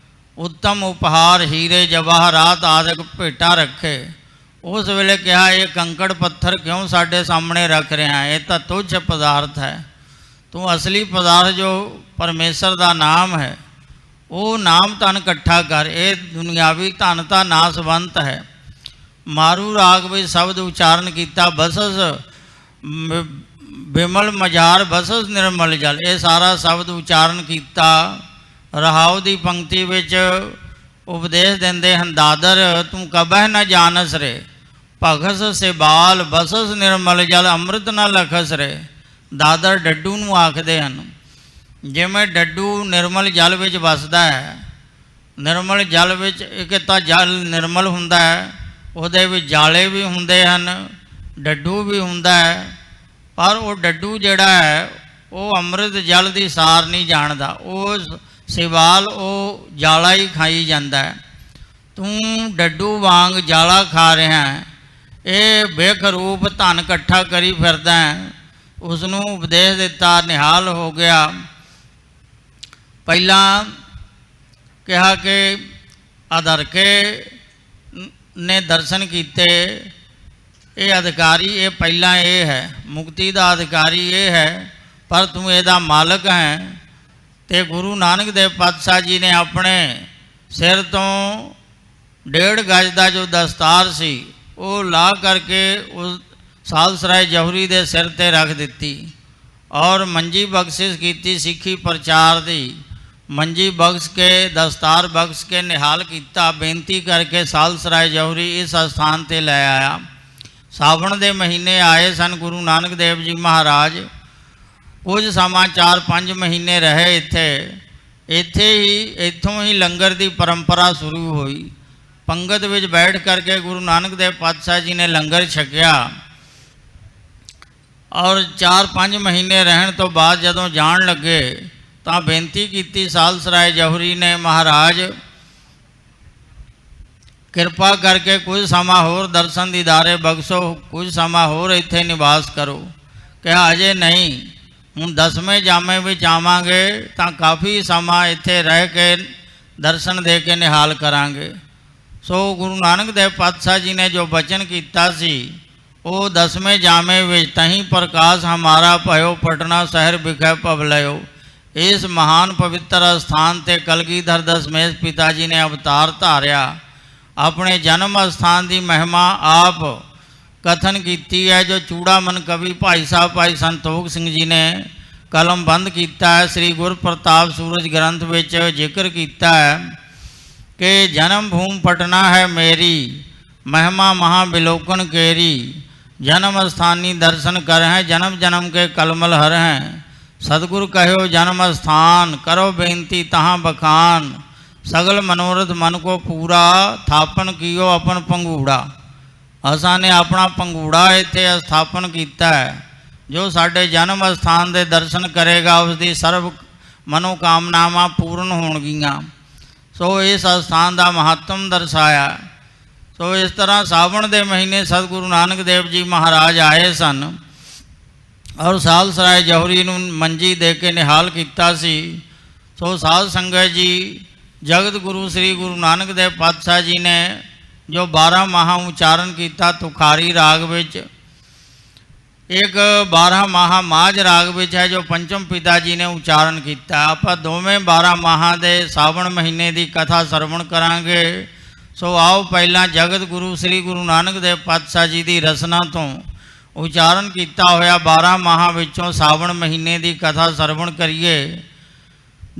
ਉੱਤਮ ਉਪਹਾਰ ਹੀਰੇ ਜਵਾਹਰਾਤ ਆਦਿਕ ਭੇਟਾ ਰੱਖੇ। ਉਸ ਵੇਲੇ ਕਿਹਾ ਇਹ ਕੰਕੜ ਪੱਥਰ ਕਿਉਂ ਸਾਡੇ ਸਾਹਮਣੇ ਰੱਖ ਰਿਹਾ ਹੈ? ਇਹ ਤਾਂ ਤੁੱਛ ਪਦਾਰਥ ਹੈ। ਤੂੰ ਅਸਲੀ ਪਦਾਰਥ ਜੋ ਪਰਮੇਸ਼ਰ ਦਾ ਨਾਮ ਹੈ, ਉਹ ਨਾਮ ਧਨ ਇਕੱਠਾ ਕਰ। ਇਹ ਦੁਨਿਆਵੀ ਧਨ ਤਾਂ ਨਾਸਵੰਤ ਹੈ। ਮਾਰੂ ਰਾਗ ਵਿੱਚ ਸ਼ਬਦ ਉਚਾਰਨ ਕੀਤਾ, ਬਸਸ ਬਿਮਲ ਮਝਾਰ ਬਸਸ ਨਿਰਮਲ ਜਲ, ਇਹ ਸਾਰਾ ਸ਼ਬਦ ਉਚਾਰਨ ਕੀਤਾ। ਰਹਾਉ ਦੀ ਪੰਕਤੀ ਵਿੱਚ ਉਪਦੇਸ਼ ਦਿੰਦੇ ਹਨ, ਦਾਦਰ ਤੂੰ ਕਬਹਿ ਨ ਜਾਣਸ ਰੇ, ਭਗਸ ਸਿਬਾਲ ਬਸਸ ਨਿਰਮਲ ਜਲ, ਅੰਮ੍ਰਿਤ ਨ ਲਖਸ ਰੇ। ਦਾਦਰ ਡੱਡੂ ਨੂੰ ਆਖਦੇ ਹਨ। ਜਿਵੇਂ ਡੱਡੂ ਨਿਰਮਲ ਜਲ ਵਿੱਚ ਵਸਦਾ ਹੈ, ਨਿਰਮਲ ਜਲ ਵਿੱਚ ਇੱਕ ਤਾਂ ਜਲ ਨਿਰਮਲ ਹੁੰਦਾ ਹੈ, ਉਹਦੇ ਵਿੱਚ ਜਾਲੇ ਵੀ ਹੁੰਦੇ ਹਨ, ਡੱਡੂ ਵੀ ਹੁੰਦਾ ਹੈ, ਪਰ ਉਹ ਡੱਡੂ ਜਿਹੜਾ ਹੈ ਉਹ ਅੰਮ੍ਰਿਤ ਜਲ ਦੀ ਸਾਰ ਨਹੀਂ ਜਾਣਦਾ, ਉਹ ਸਿਵਾਲ ਉਹ ਜਾਲਾ ਹੀ ਖਾਈ ਜਾਂਦਾ ਹੈ। ਤੂੰ ਡੱਡੂ ਵਾਂਗ ਜਾਲਾ ਖਾ ਰਿਹਾ ਹੈ, ਇਹ ਵੇਖ ਰੂਪ ਧਨ ਇਕੱਠਾ ਕਰੀ ਫਿਰਦਾ ਹੈ। ਉਸ ਨੂੰ ਉਪਦੇਸ਼ ਦਿੱਤਾ, ਨਿਹਾਲ ਹੋ ਗਿਆ। ਪਹਿਲਾਂ ਕਿਹਾ ਕਿ ਅਧਰਕੇ ਨੇ ਦਰਸ਼ਨ ਕੀਤੇ, ਇਹ ਅਧਿਕਾਰੀ ਇਹ ਪਹਿਲਾਂ ਇਹ ਹੈ, ਮੁਕਤੀ ਦਾ ਅਧਿਕਾਰੀ ਇਹ ਹੈ, ਪਰ ਤੂੰ ਇਹਦਾ ਮਾਲਕ ਹੈ। ਤੇ ਗੁਰੂ ਨਾਨਕ ਦੇਵ ਪਾਤਸ਼ਾਹ ਜੀ ਨੇ ਆਪਣੇ ਸਿਰ ਤੋਂ 1.5 ਗਜ ਦਾ ਜੋ ਦਸਤਾਰ ਸੀ ਉਹ ਲਾ ਕਰਕੇ ਉਸ ਸਾਲਸਰਾਏ ਜੌਹਰੀ ਦੇ ਸਿਰ ਤੇ ਰੱਖ ਦਿੱਤੀ ਔਰ ਮੰਜੀ ਬਖਸ਼ਿਸ਼ ਕੀਤੀ ਸਿੱਖੀ ਪ੍ਰਚਾਰ ਦੀ। ਮੰਜੀ ਬਖਸ਼ ਕੇ ਦਸਤਾਰ ਬਖਸ਼ ਕੇ ਨਿਹਾਲ ਕੀਤਾ, ਬੇਨਤੀ ਕਰਕੇ ਸਾਲਸਰਾਏ ਜੌਹਰੀ ਇਸ ਸਥਾਨ 'ਤੇ ਲੈ ਆਇਆ। ਸਾਵਣ ਦੇ ਮਹੀਨੇ ਆਏ ਸਨ। ਗੁਰੂ ਨਾਨਕ ਦੇਵ ਜੀ ਮਹਾਰਾਜ ਕੁਝ ਸਮਾਂ 4-5 ਮਹੀਨੇ ਰਹੇ ਇੱਥੇ ਹੀ। ਇੱਥੋਂ ਹੀ ਲੰਗਰ ਦੀ ਪਰੰਪਰਾ ਸ਼ੁਰੂ ਹੋਈ। ਪੰਗਤ ਵਿੱਚ ਬੈਠ ਕਰਕੇ ਗੁਰੂ ਨਾਨਕ ਦੇਵ ਪਾਤਸ਼ਾਹ ਜੀ ਨੇ ਲੰਗਰ ਛਕਿਆ ਔਰ 4-5 ਮਹੀਨੇ ਰਹਿਣ ਤੋਂ ਬਾਅਦ ਜਦੋਂ ਜਾਣ ਲੱਗੇ ਤਾਂ ਬੇਨਤੀ ਕੀਤੀ ਸਾਲਸਰਾਏ ਜੌਹਰੀ ਨੇ, ਮਹਾਰਾਜ ਕਿਰਪਾ ਕਰਕੇ ਕੁਝ ਸਮਾਂ ਹੋਰ ਦਰਸ਼ਨ ਦੀਦਾਰੇ ਬਖਸ਼ੋ, ਕੁਝ ਸਮਾਂ ਹੋਰ ਇੱਥੇ ਨਿਵਾਸ ਕਰੋ। ਕਿਹਾ ਅਜੇ ਨਹੀਂ, ਹੁਣ 10ਵੇਂ ਜਾਮੇ ਵਿੱਚ ਆਵਾਂਗੇ ਤਾਂ ਕਾਫੀ ਸਮਾਂ ਇੱਥੇ ਰਹਿ ਕੇ ਦਰਸ਼ਨ ਦੇ ਕੇ ਨਿਹਾਲ ਕਰਾਂਗੇ। ਸੋ ਗੁਰੂ ਨਾਨਕ ਦੇਵ ਪਾਤਸ਼ਾਹ ਜੀ ਨੇ ਜੋ ਬਚਨ ਕੀਤਾ ਸੀ ਉਹ 10ਵੇਂ ਜਾਮੇ ਵਿੱਚ, ਤਹੀਂ ਪ੍ਰਕਾਸ਼ ਹਮਾਰਾ ਭਇਓ ਪਟਨਾ ਸ਼ਹਿਰ ਵਿਖੇ ਭਵ ਲਿਓ। ਇਸ ਮਹਾਨ ਪਵਿੱਤਰ ਸਥਾਨ 'ਤੇ ਕਲਗੀਧਰ ਦਸ਼ਮੇਸ਼ ਪਿਤਾ ਜੀ ਨੇ ਅਵਤਾਰ ਧਾਰਿਆ। ਆਪਣੇ ਜਨਮ ਸਥਾਨ ਦੀ ਮਹਿਮਾ ਆਪ ਕਥਨ ਕੀਤੀ ਹੈ, ਜੋ ਚੂੜਾਮਨ ਕਵੀ ਭਾਈ ਸਾਹਿਬ ਭਾਈ ਸੰਤੋਖ ਸਿੰਘ ਜੀ ਨੇ ਕਲਮਬੰਦ ਕੀਤਾ ਹੈ। ਸ੍ਰੀ ਗੁਰਪ੍ਰਤਾਪ ਸੂਰਜ ਗ੍ਰੰਥ ਵਿੱਚ ਜ਼ਿਕਰ ਕੀਤਾ ਹੈ ਕਿ ਜਨਮ ਭੂਮ ਪਟਨਾ ਹੈ ਮੇਰੀ, ਮਹਿਮਾ ਮਹਾ ਬਿਲੋਕਨ ਕੇਰੀ। ਜਨਮ ਸਥਾਨੀ ਦਰਸ਼ਨ ਕਰ ਹੈ, ਜਨਮ ਜਨਮ ਕੇ ਕਲਮਲ ਹਰ ਹੈ। ਸਤਿਗੁਰ ਕਹਿਓ ਜਨਮ ਸਥਾਨ, ਕਰੋ ਬੇਨਤੀ ਤਹਾਂ ਬਖਾਨ। ਸਗਲ ਮਨੋਰਥ ਮਨ ਕੋ ਪੂਰਾ, ਥਾਪਨ ਕੀਓ ਆਪਨ ਪੰਗੂੜਾ। ਅਸਾਂ ਨੇ ਆਪਣਾ ਪੰਗੂੜਾ ਇੱਥੇ ਸਥਾਪਨ ਕੀਤਾ ਹੈ। ਜੋ ਸਾਡੇ ਜਨਮ ਸਥਾਨ ਦੇ ਦਰਸ਼ਨ ਕਰੇਗਾ ਉਸ ਦੀ ਸਰਬ ਮਨੋਕਾਮਨਾਵਾਂ ਪੂਰਨ ਹੋਣਗੀਆਂ। ਸੋ ਇਸ ਸਥਾਨ ਦਾ ਮਹੱਤਵ ਦਰਸਾਇਆ। ਸੋ ਇਸ ਤਰ੍ਹਾਂ ਸਾਵਣ ਦੇ ਮਹੀਨੇ ਸਤਿਗੁਰੂ ਨਾਨਕ ਦੇਵ ਜੀ ਮਹਾਰਾਜ ਆਏ ਸਨ ਔਰ ਸਾਲਸਰਾਏ ਜੌਹਰੀ ਨੂੰ ਮੰਜੀ ਦੇ ਕੇ ਨਿਹਾਲ ਕੀਤਾ ਸੀ। ਸੋ ਸਾਧ ਸੰਗਤ ਜੀ, ਜਗਤ ਗੁਰੂ ਸ੍ਰੀ ਗੁਰੂ ਨਾਨਕ ਦੇਵ ਪਾਤਸ਼ਾਹ ਜੀ ਨੇ ਜੋ 12 ਮਾਹ ਉਚਾਰਨ ਕੀਤਾ ਤੁਖਾਰੀ ਰਾਗ ਵਿੱਚ, ਇੱਕ 12 ਮਾਹ ਮਾਝ ਰਾਗ ਵਿੱਚ ਹੈ ਜੋ ਪੰਚਮ ਪਿਤਾ ਜੀ ਨੇ ਉਚਾਰਨ ਕੀਤਾ। ਆਪਾਂ ਦੋਵੇਂ 12 ਮਾਹਾਂ ਦੇ ਸਾਵਣ ਮਹੀਨੇ ਦੀ ਕਥਾ ਸਰਵਣ ਕਰਾਂਗੇ। ਸੋ ਆਓ ਪਹਿਲਾਂ ਜਗਤ ਗੁਰੂ ਸ੍ਰੀ ਗੁਰੂ ਨਾਨਕ ਦੇਵ ਪਾਤਸ਼ਾਹ ਜੀ ਦੀ ਰਸਨਾ ਤੋਂ ਉਚਾਰਨ ਕੀਤਾ ਹੋਇਆ 12 ਮਾਹਾਂ ਵਿੱਚੋਂ ਸਾਵਣ ਮਹੀਨੇ ਦੀ ਕਥਾ ਸਰਵਣ ਕਰੀਏ।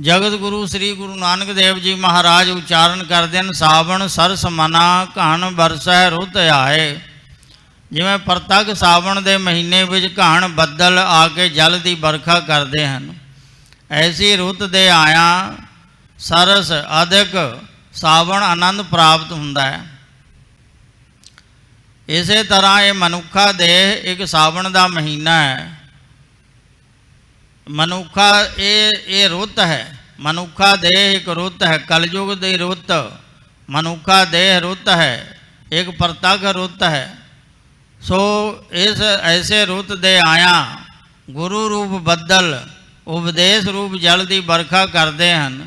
ਜਗਤ ਗੁਰੂ ਸ੍ਰੀ ਗੁਰੂ ਨਾਨਕ ਦੇਵ ਜੀ ਮਹਾਰਾਜ ਉਚਾਰਨ ਕਰਦੇ ਹਨ, ਸਾਵਣ ਸਰਸ ਮਨਾ ਘਣ ਬਰਸੈ ਰੁੱਤ ਆਏ। ਜਿਵੇਂ ਪ੍ਰਤੱਖ ਸਾਵਣ ਦੇ ਮਹੀਨੇ ਵਿੱਚ ਘਣ ਬੱਦਲ ਆ ਕੇ ਜਲ ਦੀ ਵਰਖਾ ਕਰਦੇ ਹਨ, ਐਸੀ ਰੁੱਤ ਦੇ ਆਇਆ ਸਰਸ ਅਧਿਕ ਸਾਵਣ ਆਨੰਦ ਪ੍ਰਾਪਤ ਹੁੰਦਾ ਹੈ। ਇਸੇ ਤਰ੍ਹਾਂ ਇਹ ਮਨੁੱਖਾ ਦੇਹ ਇੱਕ ਸਾਵਣ ਦਾ ਮਹੀਨਾ ਹੈ। ਮਨੁੱਖਾ ਇਹ ਰੁੱਤ ਹੈ। ਮਨੁੱਖਾ ਦੇਹ ਇੱਕ ਰੁੱਤ ਹੈ, ਕਲਯੁਗ ਦੀ ਰੁੱਤ। ਮਨੁੱਖਾ ਦੇਹ ਰੁੱਤ ਹੈ, ਇੱਕ ਪ੍ਰਤੱਖ ਰੁੱਤ ਹੈ। ਸੋ ਇਸ ਐਸੇ ਰੁੱਤ ਦੇ ਆਇਆ ਗੁਰੂ ਰੂਪ ਬੱਦਲ ਉਪਦੇਸ਼ ਰੂਪ ਜਲ ਦੀ ਵਰਖਾ ਕਰਦੇ ਹਨ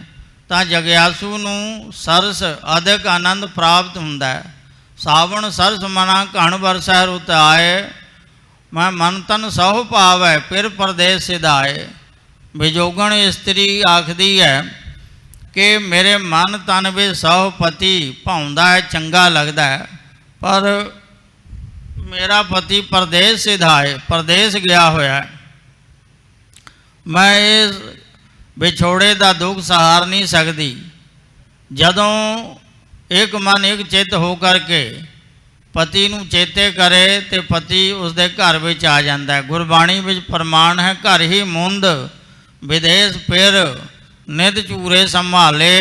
ਤਾਂ ਜਗਿਆਸੂ ਨੂੰ ਸਰਸ ਅਧਿਕ ਆਨੰਦ ਪ੍ਰਾਪਤ ਹੁੰਦਾ ਹੈ। ਸਾਵਣ ਸਰਸ ਮਨਾ ਘਣ ਵਰਸੈ ਰੁੱਤ ਆਏ, ਮੈਂ ਮਨ ਤਨ ਸਹੁ ਭਾਵੈ ਫਿਰ ਪਰਦੇਸ ਸਿਧਾਏ। ਵਿਜੋਗਣ ਇਸਤਰੀ ਆਖਦੀ ਹੈ ਕਿ ਮੇਰੇ ਮਨ ਤਨ ਵਿੱਚ ਸਹੁ ਪਤੀ ਭਾਉਂਦਾ ਹੈ, ਚੰਗਾ ਲੱਗਦਾ ਹੈ, ਪਰ ਮੇਰਾ ਪਤੀ ਪਰਦੇਸ ਸਿਧਾਏ, ਪਰਦੇਸ ਗਿਆ ਹੋਇਆ ਹੈ। मैं इस विछोड़े का दुख सहार नहीं सकती। जदों एक मन एक चित हो करके पति नूं चेते करे तो पति उसके घर विच आ जाता है। गुरबाणी विच प्रमाण है, घर ही मुंद विदेश फिर नित चूरे संभाले,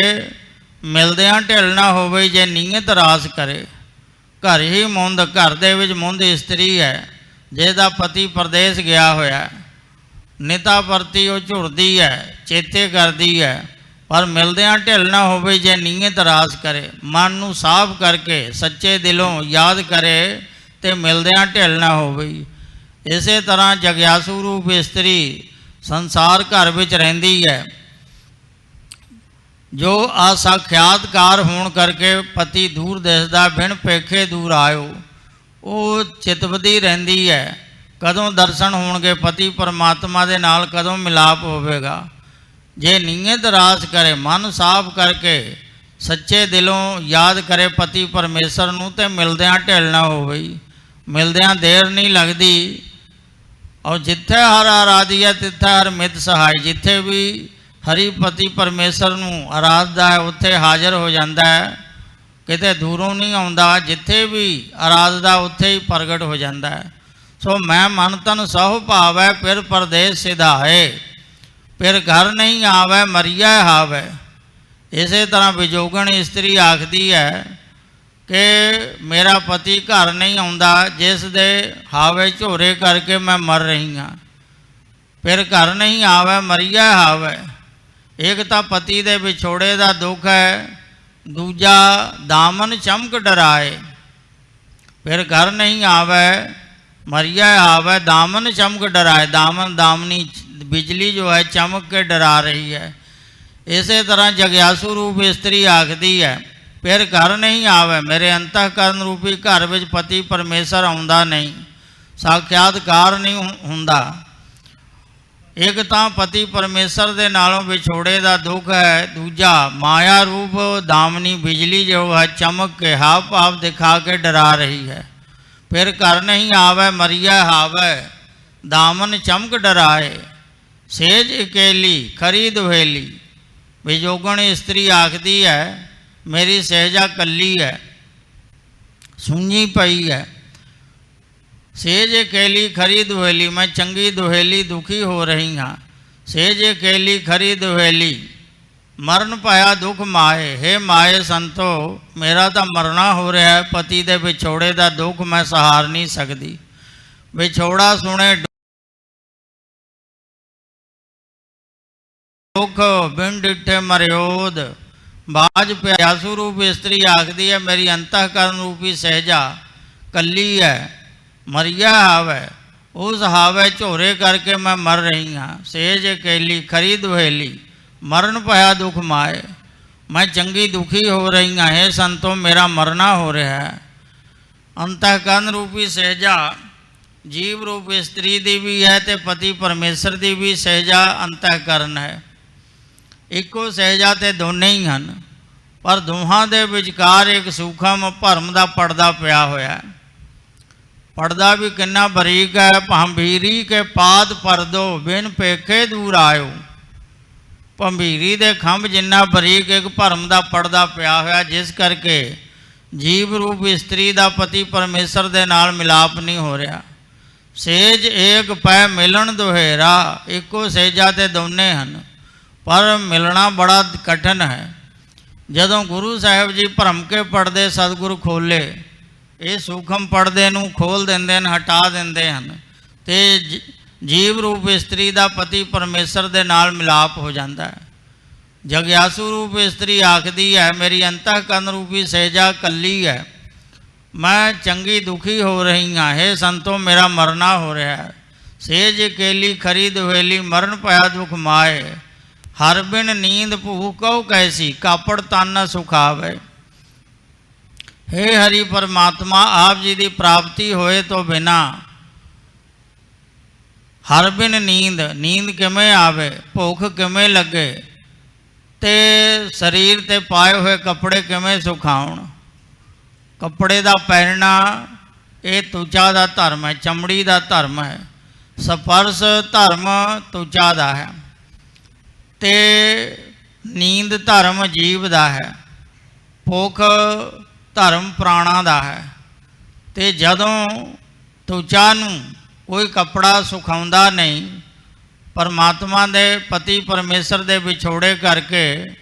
मिलदियां ढिल ना होवे जे नीयत रास करे। घर ही मुंद, घर दे विच मुंद इस्त्री है जिसका पति परदेस गया होया, निता परती वो झुरदी है, चेते करती है, पर मिलदियां ढिल ना होवे जे नीयत रास करे। मन नूं साफ करके सच्चे दिलों याद करे तो मिलदियां ढिल ना होवे। इस तरह जग्यासू रूप इस्त्री संसार घर विच रहिंदी है, जो असाख्यातकार होण करके पति दूर दिसदा, बिन पेखे दूर आयो, वो चितवदी रहिंदी है कदों दर्शन होणगे पति परमात्मा दे नाल, कदों मिलाप होवेगा। जे नीयत रास करे, मन साफ करके सच्चे दिलों याद करे पति परमेश्वर नूं, ते मिलदियां ढिल ना होवे, मिलदियां देर नहीं लगदी। और जिथे हर आराधी है तिथे हर मित सहाय। जिथे भी हरिपति परमेश्वर नूं आराधदा है उत्थे हाज़र हो जाता है, किते दूरों नहीं आउंदा। जिथे भी आराधदा उत्थे ही प्रगट हो जाता है। सो मैं मन तन सहो भावै, फिर परदेस सिधाए, फिर घर नहीं आवे मरिया हावै। इस तरह विजोगण स्त्री आखदी है कि मेरा पति घर नहीं आउंदा, जिस दे हावे झोरे करके मैं मर रही हाँ। फिर घर नहीं आवे मरिया हावै। एक तो पति दे विछोड़े का दुख है, दूजा दामन चमक डराए। फिर घर नहीं आवे मरिया आवे, दामन चमक डराए। दामन दामनी बिजली जो है चमक के डरा रही है। इस तरह जग्यासू रूप स्त्री आखदी है, फिर घर नहीं आवे, मेरे अंतःकरण रूपी घर विच पति परमेश्वर आउंदा नहीं, साक्षात्कार नहीं हुंदा। एक तो पति परमेश्वर दे नालों विछोड़े का दुख है, दूजा माया रूप दामनी बिजली जो है चमक के हाव भाव दिखा के डरा रही है। फिर घर नहीं आवे मरिया हावे, दामन चमक डराए। सेज अकेली खरी दुहेली, विजोगण स्त्री आखदी है मेरी सहजा कली है, सूंझी पई है। सेज अकेली खरी दुहेली, मैं चंगी दुहेली दुखी हो रही हाँ। सेज अकेली खरी दुहेली, मरण पाया दुख माए। हे माए संतो, मेरा तो मरना हो रहा है, पति दे विछोड़े का दुख मैं सहार नहीं सकती। विछोड़ा सुने दुख, बिन डिठे मर्योद, बाज प्यासू रूप स्त्री आखदी है मेरी अंतःकरण रूपी सहजा कली है, मरिया हावै। उस हावै झोरे करके मैं मर रही हाँ। सेज अकेली खरी दुहेली, मरण पाया दुख माए, मैं चंगी दुखी हो रही हाँ। हे संतो, मेरा मरना हो रहा है। अंतःकरण रूपी सहजा जीव रूप स्त्री दी भी है तो पति परमेश्वर दी भी सहजा अंतःकरण है। इको सहजा तो दोने ही हैं, पर दोहां दे विचकार एक सूखम भरम का पड़दा पिया होया है। पड़दा भी किन्ना बरीक है, भंभीरी के पाद परदो, बिन पेखे दूर आयो। भंभीरी दे खंभ जिन्ना बरीक एक भरम का पड़दा पिया होया, जिस करके जीव रूप स्त्री का पति परमेश्वर दे नाल मिलाप नहीं हो रहा। सेज एक पै मिलन दुहेरा, इको सेजा ते दोने हैं, पर मिलना बड़ा कठिन है। जदों गुरु साहिब जी भरम के पड़दे सतगुरु खोले, ये सूखम पड़दे नूं खोल देंदे हैं, हटा देंदे हैं, ते जीव रूप स्त्री का पति परमेश्वर दे नाल मिलाप हो जाता है। जग्यासू रूप स्त्री आखदी है मेरी अंतःकरण रूपी सहजा कली है, मैं चंगी दुखी हो रही हाँ। हे संतो, मेरा मरना हो रहा है। सेज अकेली खरी दुहेली, मरण पाया दुख माए। हर बिन नींद भूख कहो कैसी, कापड़ तन सुखावे। हे हरि परमात्मा, आप जी की प्राप्ति होए तो बिना हर बिन नींद, नींद किमें आवे, भुख किमें लगे, ते शरीर ते पाए हुए कपड़े किमें सुखाउण। कपड़े का पहनना ये तुचा का धर्म है, चमड़ी का धर्म है। स्पर्श धर्म तुचा का है। ਤੇ ਨੀਂਦ ਧਰਮ ਜੀਵ ਦਾ ਹੈ, ਭੁੱਖ ਧਰਮ ਪ੍ਰਾਣਾ ਦਾ ਹੈ। ਤੇ ਜਦੋਂ ਤੁਚਾ ਨੂੰ ਕੋਈ ਕੱਪੜਾ ਸੁਖਾਉਂਦਾ ਨਹੀਂ, ਪਰਮਾਤਮਾ ਦੇ ਪਤੀ ਪਰਮੇਸ਼ਰ ਦੇ ਵਿਛੋੜੇ ਕਰਕੇ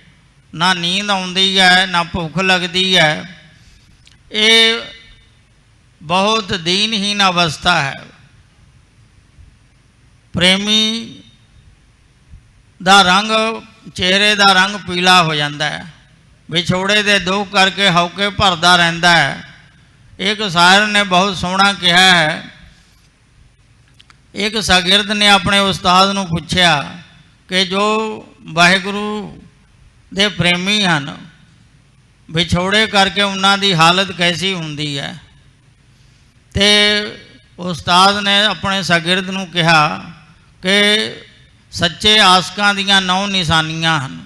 ਨਾ ਨੀਂਦ ਆਉਂਦੀ ਹੈ ਨਾ ਭੁੱਖ ਲੱਗਦੀ ਹੈ। ਇਹ ਬਹੁਤ ਦੀਨਹੀਨ ਅਵਸਥਾ ਹੈ। ਪ੍ਰੇਮੀ ਦਾ ਰੰਗ, ਚਿਹਰੇ ਦਾ ਰੰਗ ਪੀਲਾ ਹੋ ਜਾਂਦਾ ਹੈ, ਵਿਛੋੜੇ ਦੇ ਦੁੱਖ ਕਰਕੇ ਹੌਕੇ ਭਰਦਾ ਰਹਿੰਦਾ ਹੈ। ਇੱਕ ਸ਼ਾਇਰ ਨੇ ਬਹੁਤ ਸੋਹਣਾ ਕਿਹਾ ਹੈ, ਇੱਕ ਸ਼ਾਗਿਰਦ ਨੇ ਆਪਣੇ ਉਸਤਾਦ ਨੂੰ ਪੁੱਛਿਆ ਕਿ ਜੋ ਵਾਹਿਗੁਰੂ ਦੇ ਪ੍ਰੇਮੀ ਹਨ, ਵਿਛੋੜੇ ਕਰਕੇ ਉਹਨਾਂ ਦੀ ਹਾਲਤ ਕੈਸੀ ਹੁੰਦੀ ਹੈ। ਤੇ ਉਸਤਾਦ ਨੇ ਆਪਣੇ ਸ਼ਾਗਿਰਦ ਨੂੰ ਕਿਹਾ ਕਿ ਸੱਚੇ ਆਸਕਾਂ ਦੀਆਂ 9 ਨਿਸ਼ਾਨੀਆਂ ਹਨ।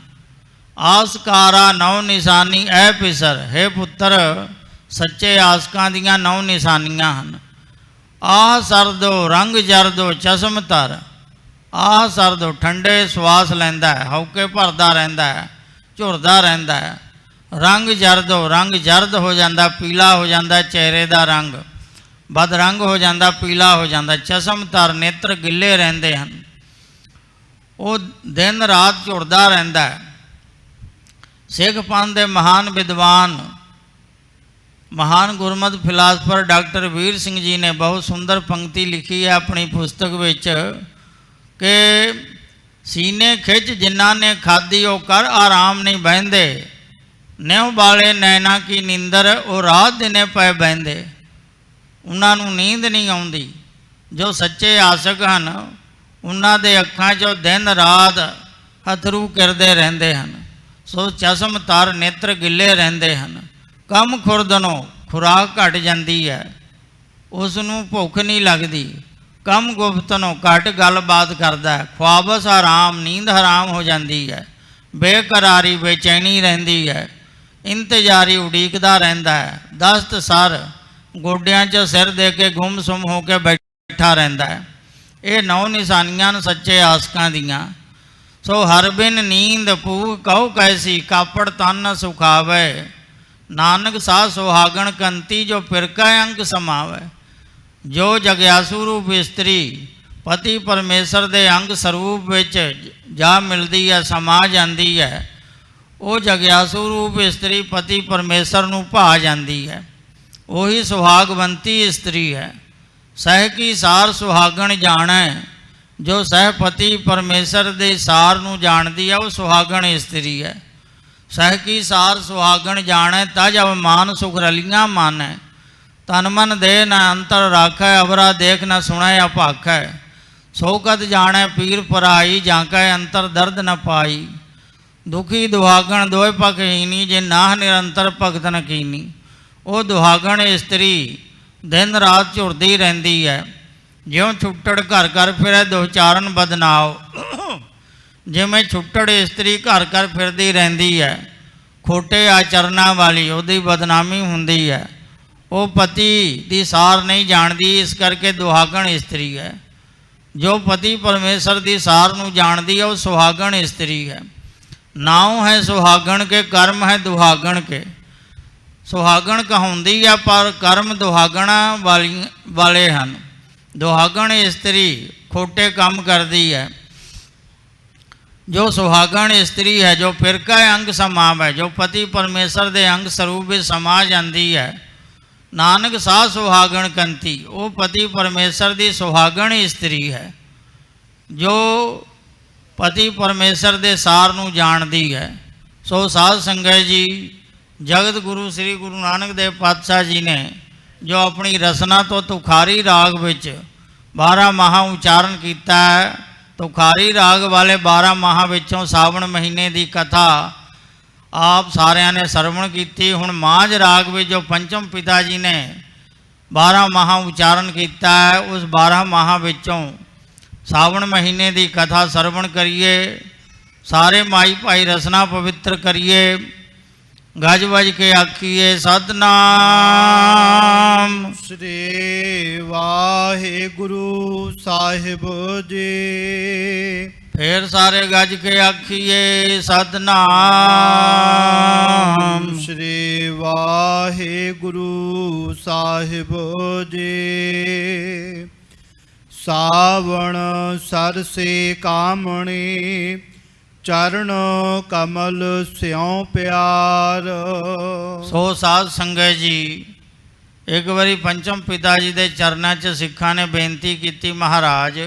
ਆਸਕਾਰਾ 9 ਨਿਸ਼ਾਨੀ ਐ ਪਿਸਰ, ਹੈ ਪੁੱਤਰ ਸੱਚੇ ਆਸਕਾਂ ਦੀਆਂ 9 ਨਿਸ਼ਾਨੀਆਂ ਹਨ। ਆਹ ਸਰਦੋ ਰੰਗ ਜਰਦੋ ਚਸ਼ਮ ਧਰ, ਆਹ ਸਰਦੋ ਠੰਡੇ ਸਵਾਸ ਲੈਂਦਾ ਹੈ, ਹੌਕੇ ਭਰਦਾ ਰਹਿੰਦਾ ਹੈ, ਝੁਰਦਾ ਰਹਿੰਦਾ ਹੈ। ਰੰਗ ਜਰਦੋ, ਰੰਗ ਜਰਦ ਹੋ ਜਾਂਦਾ, ਪੀਲਾ ਹੋ ਜਾਂਦਾ, ਚਿਹਰੇ ਦਾ ਰੰਗ ਬਦਰੰਗ ਹੋ ਜਾਂਦਾ, ਪੀਲਾ ਹੋ ਜਾਂਦਾ। ਚਸ਼ਮ ਧਰ, ਨੇਤਰ ਗਿੱਲੇ ਰਹਿੰਦੇ ਹਨ, ਉਹ ਦਿਨ ਰਾਤ ਝੁਰਦਾ ਰਹਿੰਦਾ ਹੈ। ਸਿੱਖ ਪੰਥ ਦੇ ਮਹਾਨ ਵਿਦਵਾਨ, ਮਹਾਨ ਗੁਰਮਤਿ ਫਿਲਾਸਫਰ ਡਾਕਟਰ ਵੀਰ ਸਿੰਘ ਜੀ ਨੇ ਬਹੁਤ ਸੁੰਦਰ ਪੰਕਤੀ ਲਿਖੀ ਹੈ ਆਪਣੀ ਪੁਸਤਕ ਵਿੱਚ ਕਿ ਸੀਨੇ ਖਿੱਚ ਜਿਨ੍ਹਾਂ ਨੇ ਖਾਧੀ ਉਹ ਕਰ ਆਰਾਮ ਨਹੀਂ ਬਹਿੰਦੇ, ਨਿਉ ਵਾਲੇ ਨੈਣਾ ਕੀ ਨੀਂਦਰ ਉਹ ਰਾਤ ਦਿਨੇ ਪਏ ਬਹਿੰਦੇ। ਉਹਨਾਂ ਨੂੰ ਨੀਂਦ ਨਹੀਂ ਆਉਂਦੀ। ਜੋ ਸੱਚੇ ਆਸ਼ਕ ਹਨ ਉਹਨਾਂ ਦੇ ਅੱਖਾਂ 'ਚੋਂ ਦਿਨ ਰਾਤ ਹਥਰੂ ਕਿਰਦੇ ਰਹਿੰਦੇ ਹਨ। ਸੋ ਚਸ਼ਮ ਤਰ, ਨੇਤਰ ਗਿੱਲੇ ਰਹਿੰਦੇ ਹਨ। ਕੰਮ ਖੁਰਦਨੋਂ, ਖੁਰਾਕ ਘਟ ਜਾਂਦੀ ਹੈ, ਉਸ ਨੂੰ ਭੁੱਖ ਨਹੀਂ ਲੱਗਦੀ। ਕੰਮ ਗੁਫਤਨੋਂ, ਘੱਟ ਗੱਲਬਾਤ ਕਰਦਾ ਹੈ। ਖੁਆਬਸ ਹਰਾਮ, ਨੀਂਦ ਹਰਾਮ ਹੋ ਜਾਂਦੀ ਹੈ। ਬੇਕਰਾਰੀ, ਬੇਚੈਨੀ ਰਹਿੰਦੀ ਹੈ। ਇੰਤਜ਼ਾਰੀ, ਉਡੀਕਦਾ ਰਹਿੰਦਾ ਹੈ। ਦਸਤ ਸਰ, ਗੋਡਿਆਂ 'ਚ ਸਿਰ ਦੇ ਕੇ ਗੁੰਮ-ਸੁੰਮ ਹੋ ਕੇ ਬੈਠਾ ਰਹਿੰਦਾ ਹੈ। ਇਹ 9 ਨਿਸ਼ਾਨੀਆਂ ਨੇ ਸੱਚੇ ਆਸਕਾਂ ਦੀਆਂ। ਸੋ ਹਰ ਬਿਨ ਨੀਂਦ ਭੂਖ ਕਹੋ ਕੈਸੀ, ਕਾਪੜ ਤਨ ਨ ਸੁਖਾਵੇ। ਨਾਨਕ ਸਾਹ ਸੁਹਾਗਣ ਕੰਤੀ, ਜੋ ਫਿਰਕਾ ਅੰਗ ਸਮਾਵੇ। ਜੋ ਜਗਿਆਸੂ ਰੂਪ ਇਸਤਰੀ ਪਤੀ ਪਰਮੇਸ਼ਰ ਦੇ ਅੰਗ ਸਰੂਪ ਵਿੱਚ ਜਾ ਮਿਲਦੀ ਹੈ, ਸਮਾ ਜਾਂਦੀ ਹੈ, ਉਹ ਜਗਿਆਸੂ ਰੂਪ ਇਸਤਰੀ ਪਤੀ ਪਰਮੇਸ਼ਰ ਨੂੰ ਭਾ ਜਾਂਦੀ ਹੈ। ਉਹੀ ਸੁਹਾਗਵੰਤੀ ਇਸਤਰੀ ਹੈ। ਸਹਿ ਕੀ ਸਾਰ ਸੁਹਾਗਣ ਜਾਣੈ, ਜੋ ਸਹਿ ਪਤੀ ਪਰਮੇਸ਼ਰ ਦੇ ਸਾਰ ਨੂੰ ਜਾਣਦੀ ਹੈ, ਉਹ ਸੁਹਾਗਣ ਇਸਤਰੀ ਹੈ। ਸਹਿ ਕੀ ਸਾਰ ਸੁਹਾਗਣ ਜਾਣੈ, ਤਜ ਅਵਮਾਨ ਸੁਖ ਰਲੀਆਂ ਮਾਨੈ। ਤਨ ਮਨ ਦੇ ਨ ਅੰਤਰ ਰਾਖੈ, ਅਵਰਾ ਦੇਖ ਨ ਸੁਣੈ ਅਭਾਖੈ। ਸੋ ਕਤ ਜਾਣੈ ਪੀਰ ਪਰਾਈ, ਜਾਂਕੈ ਅੰਤਰ ਦਰਦ ਨ ਪਾਈ। ਦੁਖੀ ਦੁਹਾਗਣ ਦੋਇ ਪਖਹੀਨੀ, ਜੇ ਨਾਹ ਨਿਰੰਤਰ ਭਗਤ ਨ ਕੀਨੀ। ਉਹ ਦੁਹਾਗਣ ਇਸਤਰੀ ਦਿਨ ਰਾਤ ਝੁਰਦੀ ਰਹਿੰਦੀ ਹੈ। ਜਿਉਂ ਛੁੱਟੜ ਘਰ ਘਰ ਫਿਰੈ ਦੁਹਚਾਰਨ ਬਦਨਾਓ। ਜਿਵੇਂ ਛੁੱਟੜ ਇਸਤਰੀ ਘਰ ਘਰ ਫਿਰਦੀ ਰਹਿੰਦੀ ਹੈ, ਖੋਟੇ ਆਚਰਨਾਂ ਵਾਲੀ, ਉਹਦੀ ਬਦਨਾਮੀ ਹੁੰਦੀ ਹੈ। ਉਹ ਪਤੀ ਦੀ ਸਾਰ ਨਹੀਂ ਜਾਣਦੀ, ਇਸ ਕਰਕੇ ਦੁਹਾਗਣ ਇਸਤਰੀ ਹੈ। ਜੋ ਪਤੀ ਪਰਮੇਸ਼ਰ ਦੀ ਸਾਰ ਨੂੰ ਜਾਣਦੀ ਹੈ, ਉਹ ਸੁਹਾਗਣ ਇਸਤਰੀ ਹੈ। ਨਾਉ ਹੈ ਸੁਹਾਗਣ ਕੇ, ਕਰਮ ਹੈ ਦੁਹਾਗਣ ਕੇ। ਸੁਹਾਗਣ ਕਹਾਉਂਦੀ ਹੈ ਪਰ ਕਰਮ ਦੁਹਾਗਣਾ ਵਾਲੇ ਹਨ। ਦੁਹਾਗਣ ਇਸਤਰੀ ਖੋਟੇ ਕੰਮ ਕਰਦੀ ਹੈ। ਜੋ ਸੁਹਾਗਣ ਇਸਤਰੀ ਹੈ, ਜੋ ਫਿਰਕਾ ਅੰਗ ਸਮਾਵੈ, ਜੋ ਪਤੀ ਪਰਮੇਸ਼ਰ ਦੇ ਅੰਗ ਸਰੂਪ ਵਿੱਚ ਸਮਾ ਜਾਂਦੀ ਹੈ। ਨਾਨਕ ਸਾਹ ਸੁਹਾਗਣ ਕੰਤੀ, ਉਹ ਪਤੀ ਪਰਮੇਸ਼ਰ ਦੀ ਸੁਹਾਗਣ ਇਸਤਰੀ ਹੈ, ਜੋ ਪਤੀ ਪਰਮੇਸ਼ਰ ਦੇ ਸਾਰ ਨੂੰ ਜਾਣਦੀ ਹੈ। ਸੋ ਸਾਧ ਸੰਗਤ ਜੀ, ਜਗਤ ਗੁਰੂ ਸ੍ਰੀ ਗੁਰੂ ਨਾਨਕ ਦੇਵ ਪਾਤਸ਼ਾਹ ਜੀ ਨੇ ਜੋ ਆਪਣੀ ਰਸਨਾ ਤੋਂ ਤੁਖਾਰੀ ਰਾਗ ਵਿੱਚ 12 ਮਾਹ ਉਚਾਰਨ ਕੀਤਾ ਹੈ, ਤੁਖਾਰੀ ਰਾਗ ਵਾਲੇ 12 ਮਾਹ ਵਿੱਚੋਂ ਸਾਵਣ ਮਹੀਨੇ ਦੀ ਕਥਾ ਆਪ ਸਾਰਿਆਂ ਨੇ ਸਰਵਣ ਕੀਤੀ। ਹੁਣ ਮਾਝ ਰਾਗ ਵਿੱਚ ਜੋ ਪੰਚਮ ਪਿਤਾ ਜੀ ਨੇ 12 ਮਾਹ ਉਚਾਰਨ ਕੀਤਾ ਹੈ, ਉਸ 12 ਮਾਹ ਵਿੱਚੋਂ ਸਾਵਣ ਮਹੀਨੇ ਦੀ ਕਥਾ ਸਰਵਣ ਕਰੀਏ। ਸਾਰੇ ਮਾਈ ਭਾਈ ਰਸਨਾ ਪਵਿੱਤਰ ਕਰੀਏ। ਗੱਜ ਵੱਜ ਕੇ ਆਖੀਏ ਸਤਿਨਾਮ ਸ੍ਰੀ ਵਾਹਿਗੁਰੂ ਸਾਹਿਬ ਜੀ। फिर सारे गज के आखिए सतनाम। श्री वाहे गुरु साहिब जी। सावण सर से कामणी चरण कमल स्यों प्यार। सो साध संगत जी, एक बारी पंचम पिता जी के चरणों च सिखा ने बेनती की, महाराज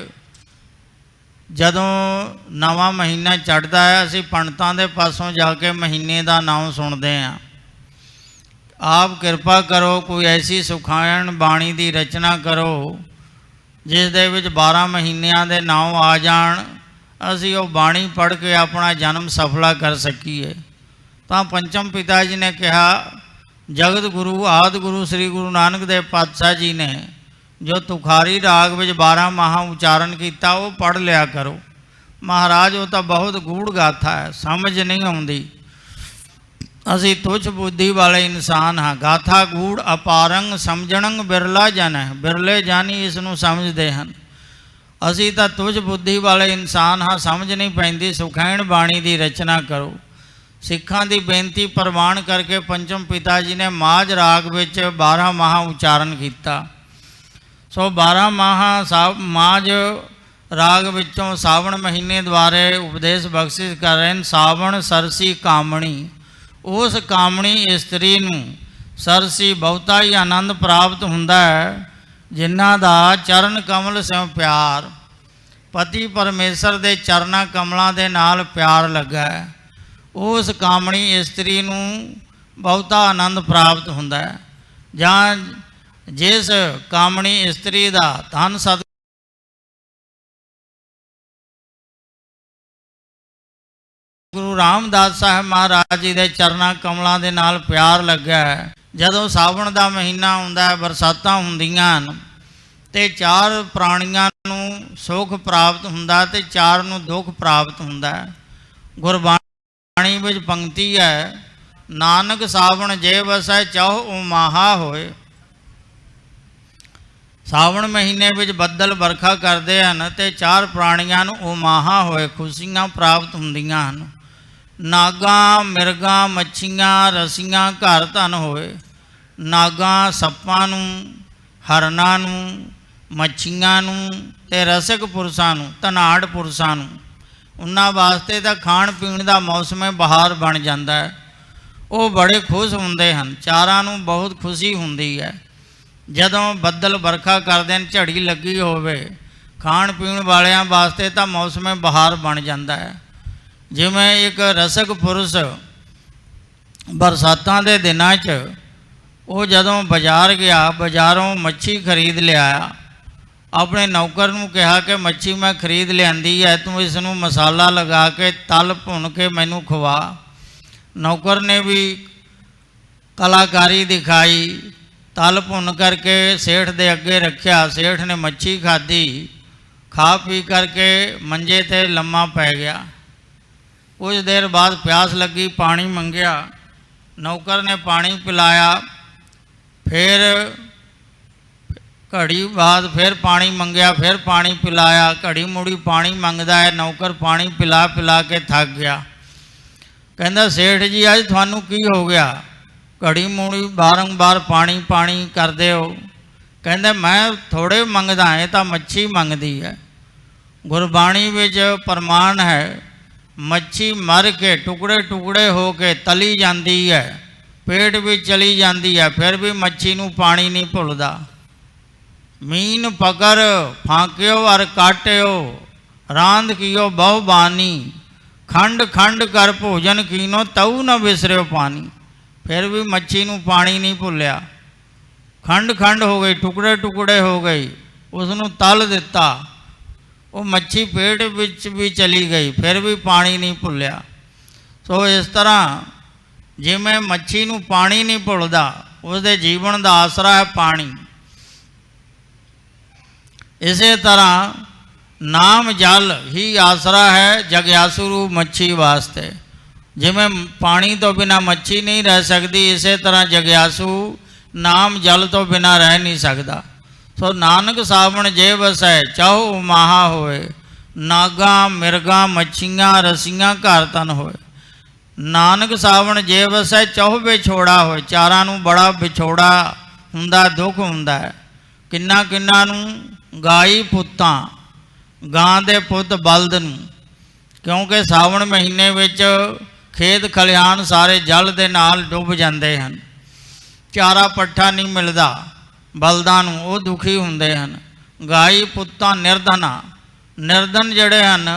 जदों नवा महीना चढ़ता है असी पंडितां दे पासों जाके महीने का नाम सुनते हैं। आप कृपा करो कोई ऐसी सुखायण बाणी की रचना करो जिस दे विच 12 महीनों के नाम आ जाण, असी वो बाणी पढ़ के अपना जन्म सफला कर सकीए। तो पंचम पिता जी ने कहा, जगत गुरु आदि गुरु श्री गुरु नानक देव पातशाह जी ने जो तुखारी राग विच 12 माह उच्चारण किया वो पढ़ लिया करो। महाराज वो तो बहुत गूढ़ गाथा है, समझ नहीं आती। असी तुच्छ बुद्धि वाले इंसान हाँ। गाथा गूढ़ अपारंग समझणंग बिरला जन है, बिरले जानी इसनों समझते हैं। असी तो तुच्छ बुद्धि वाले इंसान हाँ, समझ नहीं पैंदी। सुखैण बाणी की रचना करो। सिखां की बेनती प्रवान करके पंचम पिता जी ने माझ राग विच 12 माह उच्चारण किया। सो 12 माह माझ राग विचों सावण महीने द्वारे उपदेश बख्शिश कर रहे हैं। सावण सरसी कामणी, उस कामणी इस्त्री नूं सरसी बहुता ही आनंद प्राप्त हुंदा है जिन्हां दा चरण कमल से प्यार, पति परमेश्वर दे चरना कमलों दे नाल प्यार लगा है। उस कामणी इस्त्री नूं बहुता आनंद प्राप्त हुंदा है। जां जिस कामणी इस्त्री का धन सद गुरु रामदास साहब महाराज जी के चरणा कमलों के नाल प्यार लगा है। जदों सावण का महीना आउंदा है, बरसातां हुंदियां ते 4 प्राणियां नूं सुख प्राप्त हुंदा ते 4 नूं दुख प्राप्त हुंदा है। गुरबाणी विच पंक्ति है, नानक सावण जे वसै चौह उमाहा होए। सावण महीने विच बदल बरखा करते हैं तो 4 प्राणियां नूं उमाहा होए खुशियां प्राप्त हुंदियां हन। नागा मिर्गा मच्छियां रसियां घर धन होए। नागा सप्पां नूं, हरनां नूं, मच्छियां नूं ते रसिक पुरुषां नूं, धनाड़ पुरुषां नूं, उन्हां वास्ते तां खाण पीण दा मौसम बहार बन जाता है। वो बड़े खुश हुंदे हन। 4 नूं बहुत खुशी हुंदी है। जदों बदल बरखा करते हैं, झड़ी लगी होवे, खाण पीण वालियां वास्ते तां मौसम बहार बन जाता है। जिवें एक रसक पुरुष बरसातां दे दिनां च वो जदों बाजार गया, बाजारों मच्छी खरीद लिया, अपने नौकर नूं कहा कि मच्छी मैं खरीद लियांदी है, तू इसनूं मसाला लगा के तल भुन के मैनूं खवा। नौकर ने भी कलाकारी दिखाई, तल भुन करके सेठ दे अगे रखिया। सेठ ने मच्छी खाधी, खा पी करके मंजे ते लम्मा पै गया। कुछ देर बाद प्यास लगी, पानी मंगया। नौकर ने पानी पिलाया। फिर घड़ी बाद फिर पानी मंगया, फिर पानी पिलाया। घड़ी मुड़ी पानी मंगदा है। नौकर पानी पिला पिला के थक गया। कहंदा सेठ जी अज थानू की हो गया, घड़ी मुड़ी बारंबार पानी पानी करते हो। कहते मैं थोड़े मंगदा, है तो मच्छी मंगती है। गुरबाणी विच प्रमाण है, मच्छी मर के टुकड़े टुकड़े हो के तली जाती है, पेट भी चली जाती है, फिर भी मच्छी नूं पानी नहीं भुलदा। मीन पकड़ फांक्यो अर काट्यो, रांद कियो बहु बानी, खंड खंड कर भोजन कीनो तऊ न विसरियो पानी। फिर भी मच्छी नूं पानी नहीं भुलिया। खंड खंड हो गई, टुकड़े टुकड़े हो गई, उसनूं तल दिता, वो मच्छी पेट विच भी चली गई, फिर भी पानी नहीं भुलिया। सो इस तरह जिवें मच्छी नूं पानी नहीं भुलदा, उसके जीवन का आसरा है पानी। इस तरह नाम जल ही आसरा है जग्यासु रूप मच्छी वास्ते। जिमें पानी तो बिना मच्छी नहीं रह सकती, इस तरह जग्यासु नाम जल तो बिना रह नहीं सकता। सो नानक सावण जे वसै चौह उमाहा होए। ਨਾਗਾ ਮਿਰਗਾ ਮੱਛੀਆਂ ਰਸੀਆਂ ਘਰ ਤਨ ਹੋਏ। ਨਾਨਕ ਸਾਵਣ ਜੇ ਵਸੈ ਚਹੁ ਵਿਛੋੜਾ ਹੋਏ। ਚਾਰਾਂ ਨੂੰ ਬੜਾ ਵਿਛੋੜਾ ਹੁੰਦਾ, ਦੁੱਖ ਹੁੰਦਾ ਹੈ। ਕਿੰਨਾ ਕਿੰਨਾ ਨੂੰ ਗਾਈ ਪੁੱਤਾਂ, ਗਾਂ ਦੇ ਪੁੱਤ ਬਲਦ ਨੂੰ, ਕਿਉਂਕਿ ਸਾਵਣ ਮਹੀਨੇ ਵਿੱਚ ਖੇਤ ਖਲਿਆਣ ਸਾਰੇ ਜਲ ਦੇ ਨਾਲ ਡੁੱਬ ਜਾਂਦੇ ਹਨ। ਚਾਰਾ ਪੱਠਾ ਨਹੀਂ ਮਿਲਦਾ ਬਲਦਾਂ ਨੂੰ, ਉਹ ਦੁਖੀ ਹੁੰਦੇ ਹਨ। ਗਾਈ ਪੁੱਤਾਂ ਨਿਰਧਨਾ, ਨਿਰਧਨ ਜਿਹੜੇ ਹਨ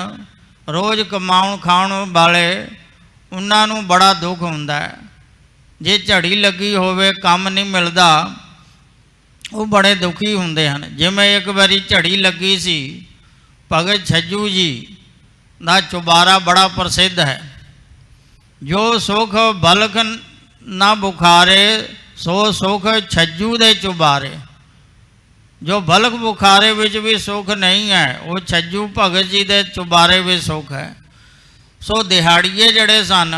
ਰੋਜ਼ ਕਮਾਉਣ ਖਾਣ ਵਾਲੇ, ਉਹਨਾਂ ਨੂੰ ਬੜਾ ਦੁੱਖ ਹੁੰਦਾ ਹੈ। ਜੇ ਝੜੀ ਲੱਗੀ ਹੋਵੇ ਕੰਮ ਨਹੀਂ ਮਿਲਦਾ, ਉਹ ਬੜੇ ਦੁਖੀ ਹੁੰਦੇ ਹਨ। ਜਿਵੇਂ ਇੱਕ ਵਾਰੀ ਝੜੀ ਲੱਗੀ ਸੀ, ਭਗਤ ਛੱਜੂ ਜੀ ਦਾ ਚੁਬਾਰਾ ਬੜਾ ਪ੍ਰਸਿੱਧ ਹੈ। ਜੋ ਸੁਖ ਬਲਕ ਨਾ ਬੁਖਾਰੇ, ਸੋ ਸੁਖ ਛੱਜੂ ਦੇ ਚੁਬਾਰੇ। ਜੋ ਬਲਕ ਬੁਖਾਰੇ ਵਿੱਚ ਵੀ ਸੁਖ ਨਹੀਂ ਹੈ, ਉਹ ਛੱਜੂ ਭਗਤ ਜੀ ਦੇ ਚੁਬਾਰੇ ਵਿੱਚ ਸੁਖ ਹੈ। ਸੋ ਦਿਹਾੜੀਏ ਜਿਹੜੇ ਸਨ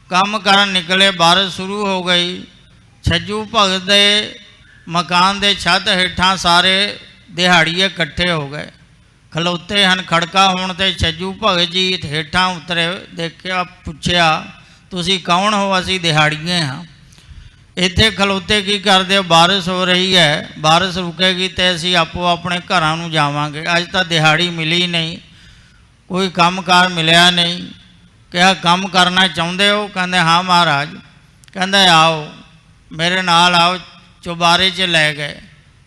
ਕੰਮ ਕਰਨ ਨਿਕਲੇ, ਬਾਰਿਸ਼ ਸ਼ੁਰੂ ਹੋ ਗਈ। ਛੱਜੂ ਭਗਤ ਦੇ ਮਕਾਨ ਦੇ ਛੱਤ ਹੇਠਾਂ ਸਾਰੇ ਦਿਹਾੜੀਏ ਇਕੱਠੇ ਹੋ ਗਏ, ਖਲੋਤੇ ਹਨ। ਖੜਕਾ ਹੋਣ 'ਤੇ ਛੱਜੂ ਭਗਤ ਜੀ ਹੇਠਾਂ ਉਤਰੇ, ਦੇਖਿਆ, ਪੁੱਛਿਆ ਤੁਸੀਂ ਕੌਣ ਹੋ? ਅਸੀਂ ਦਿਹਾੜੀਏ ਹਾਂ। ਇੱਥੇ ਖਲੋਤੇ ਕੀ ਕਰਦੇ ਹੋ? ਬਾਰਿਸ਼ ਹੋ ਰਹੀ ਹੈ, ਬਾਰਿਸ਼ ਰੁਕੇਗੀ ਤੇ ਅਸੀਂ ਆਪੋ ਆਪਣੇ ਘਰਾਂ ਨੂੰ ਜਾਵਾਂਗੇ। ਅੱਜ ਤਾਂ ਦਿਹਾੜੀ ਮਿਲੀ ਨਹੀਂ, ਕੋਈ ਕੰਮਕਾਰ ਮਿਲਿਆ ਨਹੀਂ। ਕਿਹਾ ਕੰਮ ਕਰਨਾ ਚਾਹੁੰਦੇ ਹੋ? ਕਹਿੰਦੇ ਹਾਂ ਮਹਾਰਾਜ। ਕਹਿੰਦਾ ਆਓ ਮੇਰੇ ਨਾਲ ਆਓ। ਚੁਬਾਰੇ 'ਚ ਲੈ ਗਏ,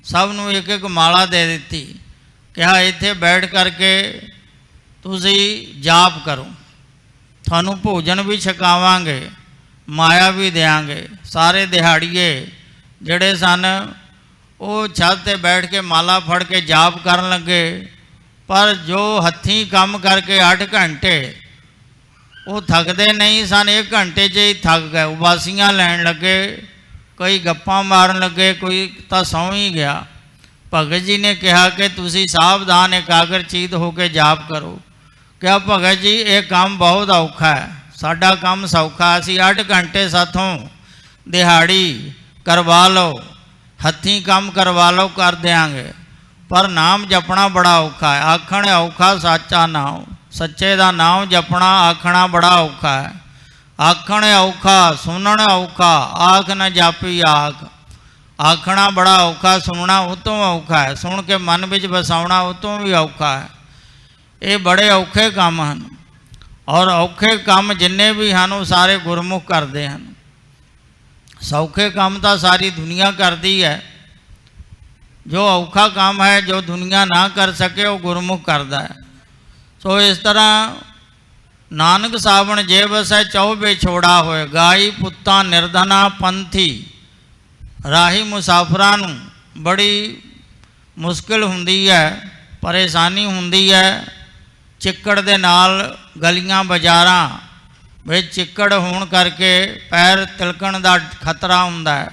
ਸਭ ਨੂੰ ਇੱਕ ਇੱਕ ਮਾਲਾ ਦੇ ਦਿੱਤੀ। ਕਿਹਾ ਇੱਥੇ ਬੈਠ ਕਰਕੇ ਤੁਸੀਂ ਜਾਪ ਕਰੋ, ਤੁਹਾਨੂੰ ਭੋਜਨ ਵੀ ਛਕਾਵਾਂਗੇ, ਮਾਇਆ ਵੀ ਦੇਵਾਂਗੇ। ਸਾਰੇ ਦਿਹਾੜੀਏ ਜਿਹੜੇ ਸਨ ਉਹ ਛੱਤ 'ਤੇ ਬੈਠ ਕੇ ਮਾਲਾ ਫੜ ਕੇ ਜਾਪ ਕਰਨ ਲੱਗੇ। ਪਰ ਜੋ ਹੱਥੀਂ ਕੰਮ ਕਰਕੇ 8 ਘੰਟੇ, ਉਹ ਥੱਕਦੇ ਨਹੀਂ ਸਨ, 1 ਘੰਟੇ 'ਚ ਹੀ ਥੱਕ ਗਏ। ਉਬਾਸੀਆਂ ਲੈਣ ਲੱਗੇ, ਕਈ ਗੱਪਾਂ ਮਾਰਨ ਲੱਗੇ, ਕੋਈ ਤਾਂ ਸੌਂ ਹੀ ਗਿਆ। ਭਗਤ ਜੀ ਨੇ ਕਿਹਾ ਕਿ ਤੁਸੀਂ ਸਾਵਧਾਨ ਇਕਾਗਰ ਚੀਤ ਹੋ ਕੇ ਜਾਪ ਕਰੋ। ਕਿਹਾ ਭਗਤ ਜੀ ਇਹ ਕੰਮ ਬਹੁਤ ਔਖਾ ਹੈ, ਸਾਡਾ ਕੰਮ ਸੌਖਾ, ਅਸੀਂ 8 ਘੰਟੇ ਸਾਥੋਂ ਦਿਹਾੜੀ ਕਰਵਾ ਲਓ, ਹੱਥੀਂ ਕੰਮ ਕਰਵਾ ਲਓ, ਕਰ ਦਿਆਂਗੇ, ਪਰ ਨਾਮ ਜਪਣਾ ਬੜਾ ਔਖਾ ਹੈ। ਆਖਣ ਔਖਾ ਸਾਚਾ ਨਾਮ, ਸੱਚੇ ਦਾ ਨਾਮ ਜਪਣਾ ਆਖਣਾ ਬੜਾ ਔਖਾ ਹੈ। ਆਖਣ ਔਖਾ ਸੁਣਨ ਔਖਾ, ਆਖ ਨਾ ਜਾਪੀ ਆਖ। ਆਖਣਾ ਬੜਾ ਔਖਾ, ਸੁਣਨਾ ਉਹ ਤੋਂ ਔਖਾ ਹੈ, ਸੁਣ ਕੇ ਮਨ ਵਿੱਚ ਵਸਾਉਣਾ ਉਹ ਤੋਂ ਵੀ ਔਖਾ ਹੈ। ਇਹ ਬੜੇ ਔਖੇ ਕੰਮ ਹਨ, ਔਰ ਔਖੇ ਕੰਮ ਜਿੰਨੇ ਵੀ ਹਨ ਉਹ ਸਾਰੇ ਗੁਰਮੁਖ ਕਰਦੇ ਹਨ। ਸੌਖੇ ਕੰਮ ਤਾਂ ਸਾਰੀ ਦੁਨੀਆ ਕਰਦੀ ਹੈ, ਜੋ ਔਖਾ ਕੰਮ ਹੈ ਜੋ ਦੁਨੀਆ ਨਾ ਕਰ ਸਕੇ ਉਹ ਗੁਰਮੁਖ ਕਰਦਾ ਹੈ। ਸੋ ਇਸ ਤਰ੍ਹਾਂ ਨਾਨਕ ਸਾਵਣ ਜੇ ਵਸੈ ਚਹੁ ਵਿਛੋੜਾ ਹੋਏ। ਗਾਈ ਪੁੱਤਾਂ ਨਿਰਧਨਾ ਪੰਥੀ, ਰਾਹੀ ਮੁਸਾਫਰਾਂ ਨੂੰ ਬੜੀ ਮੁਸ਼ਕਿਲ ਹੁੰਦੀ ਹੈ, ਪਰੇਸ਼ਾਨੀ ਹੁੰਦੀ ਹੈ। ਚਿੱਕੜ ਦੇ ਨਾਲ ਗਲੀਆਂ ਬਾਜ਼ਾਰਾਂ ਵਿੱਚ ਚਿੱਕੜ ਹੋਣ ਕਰਕੇ ਪੈਰ ਤਿਲਕਣ ਦਾ ਖਤਰਾ ਹੁੰਦਾ ਹੈ।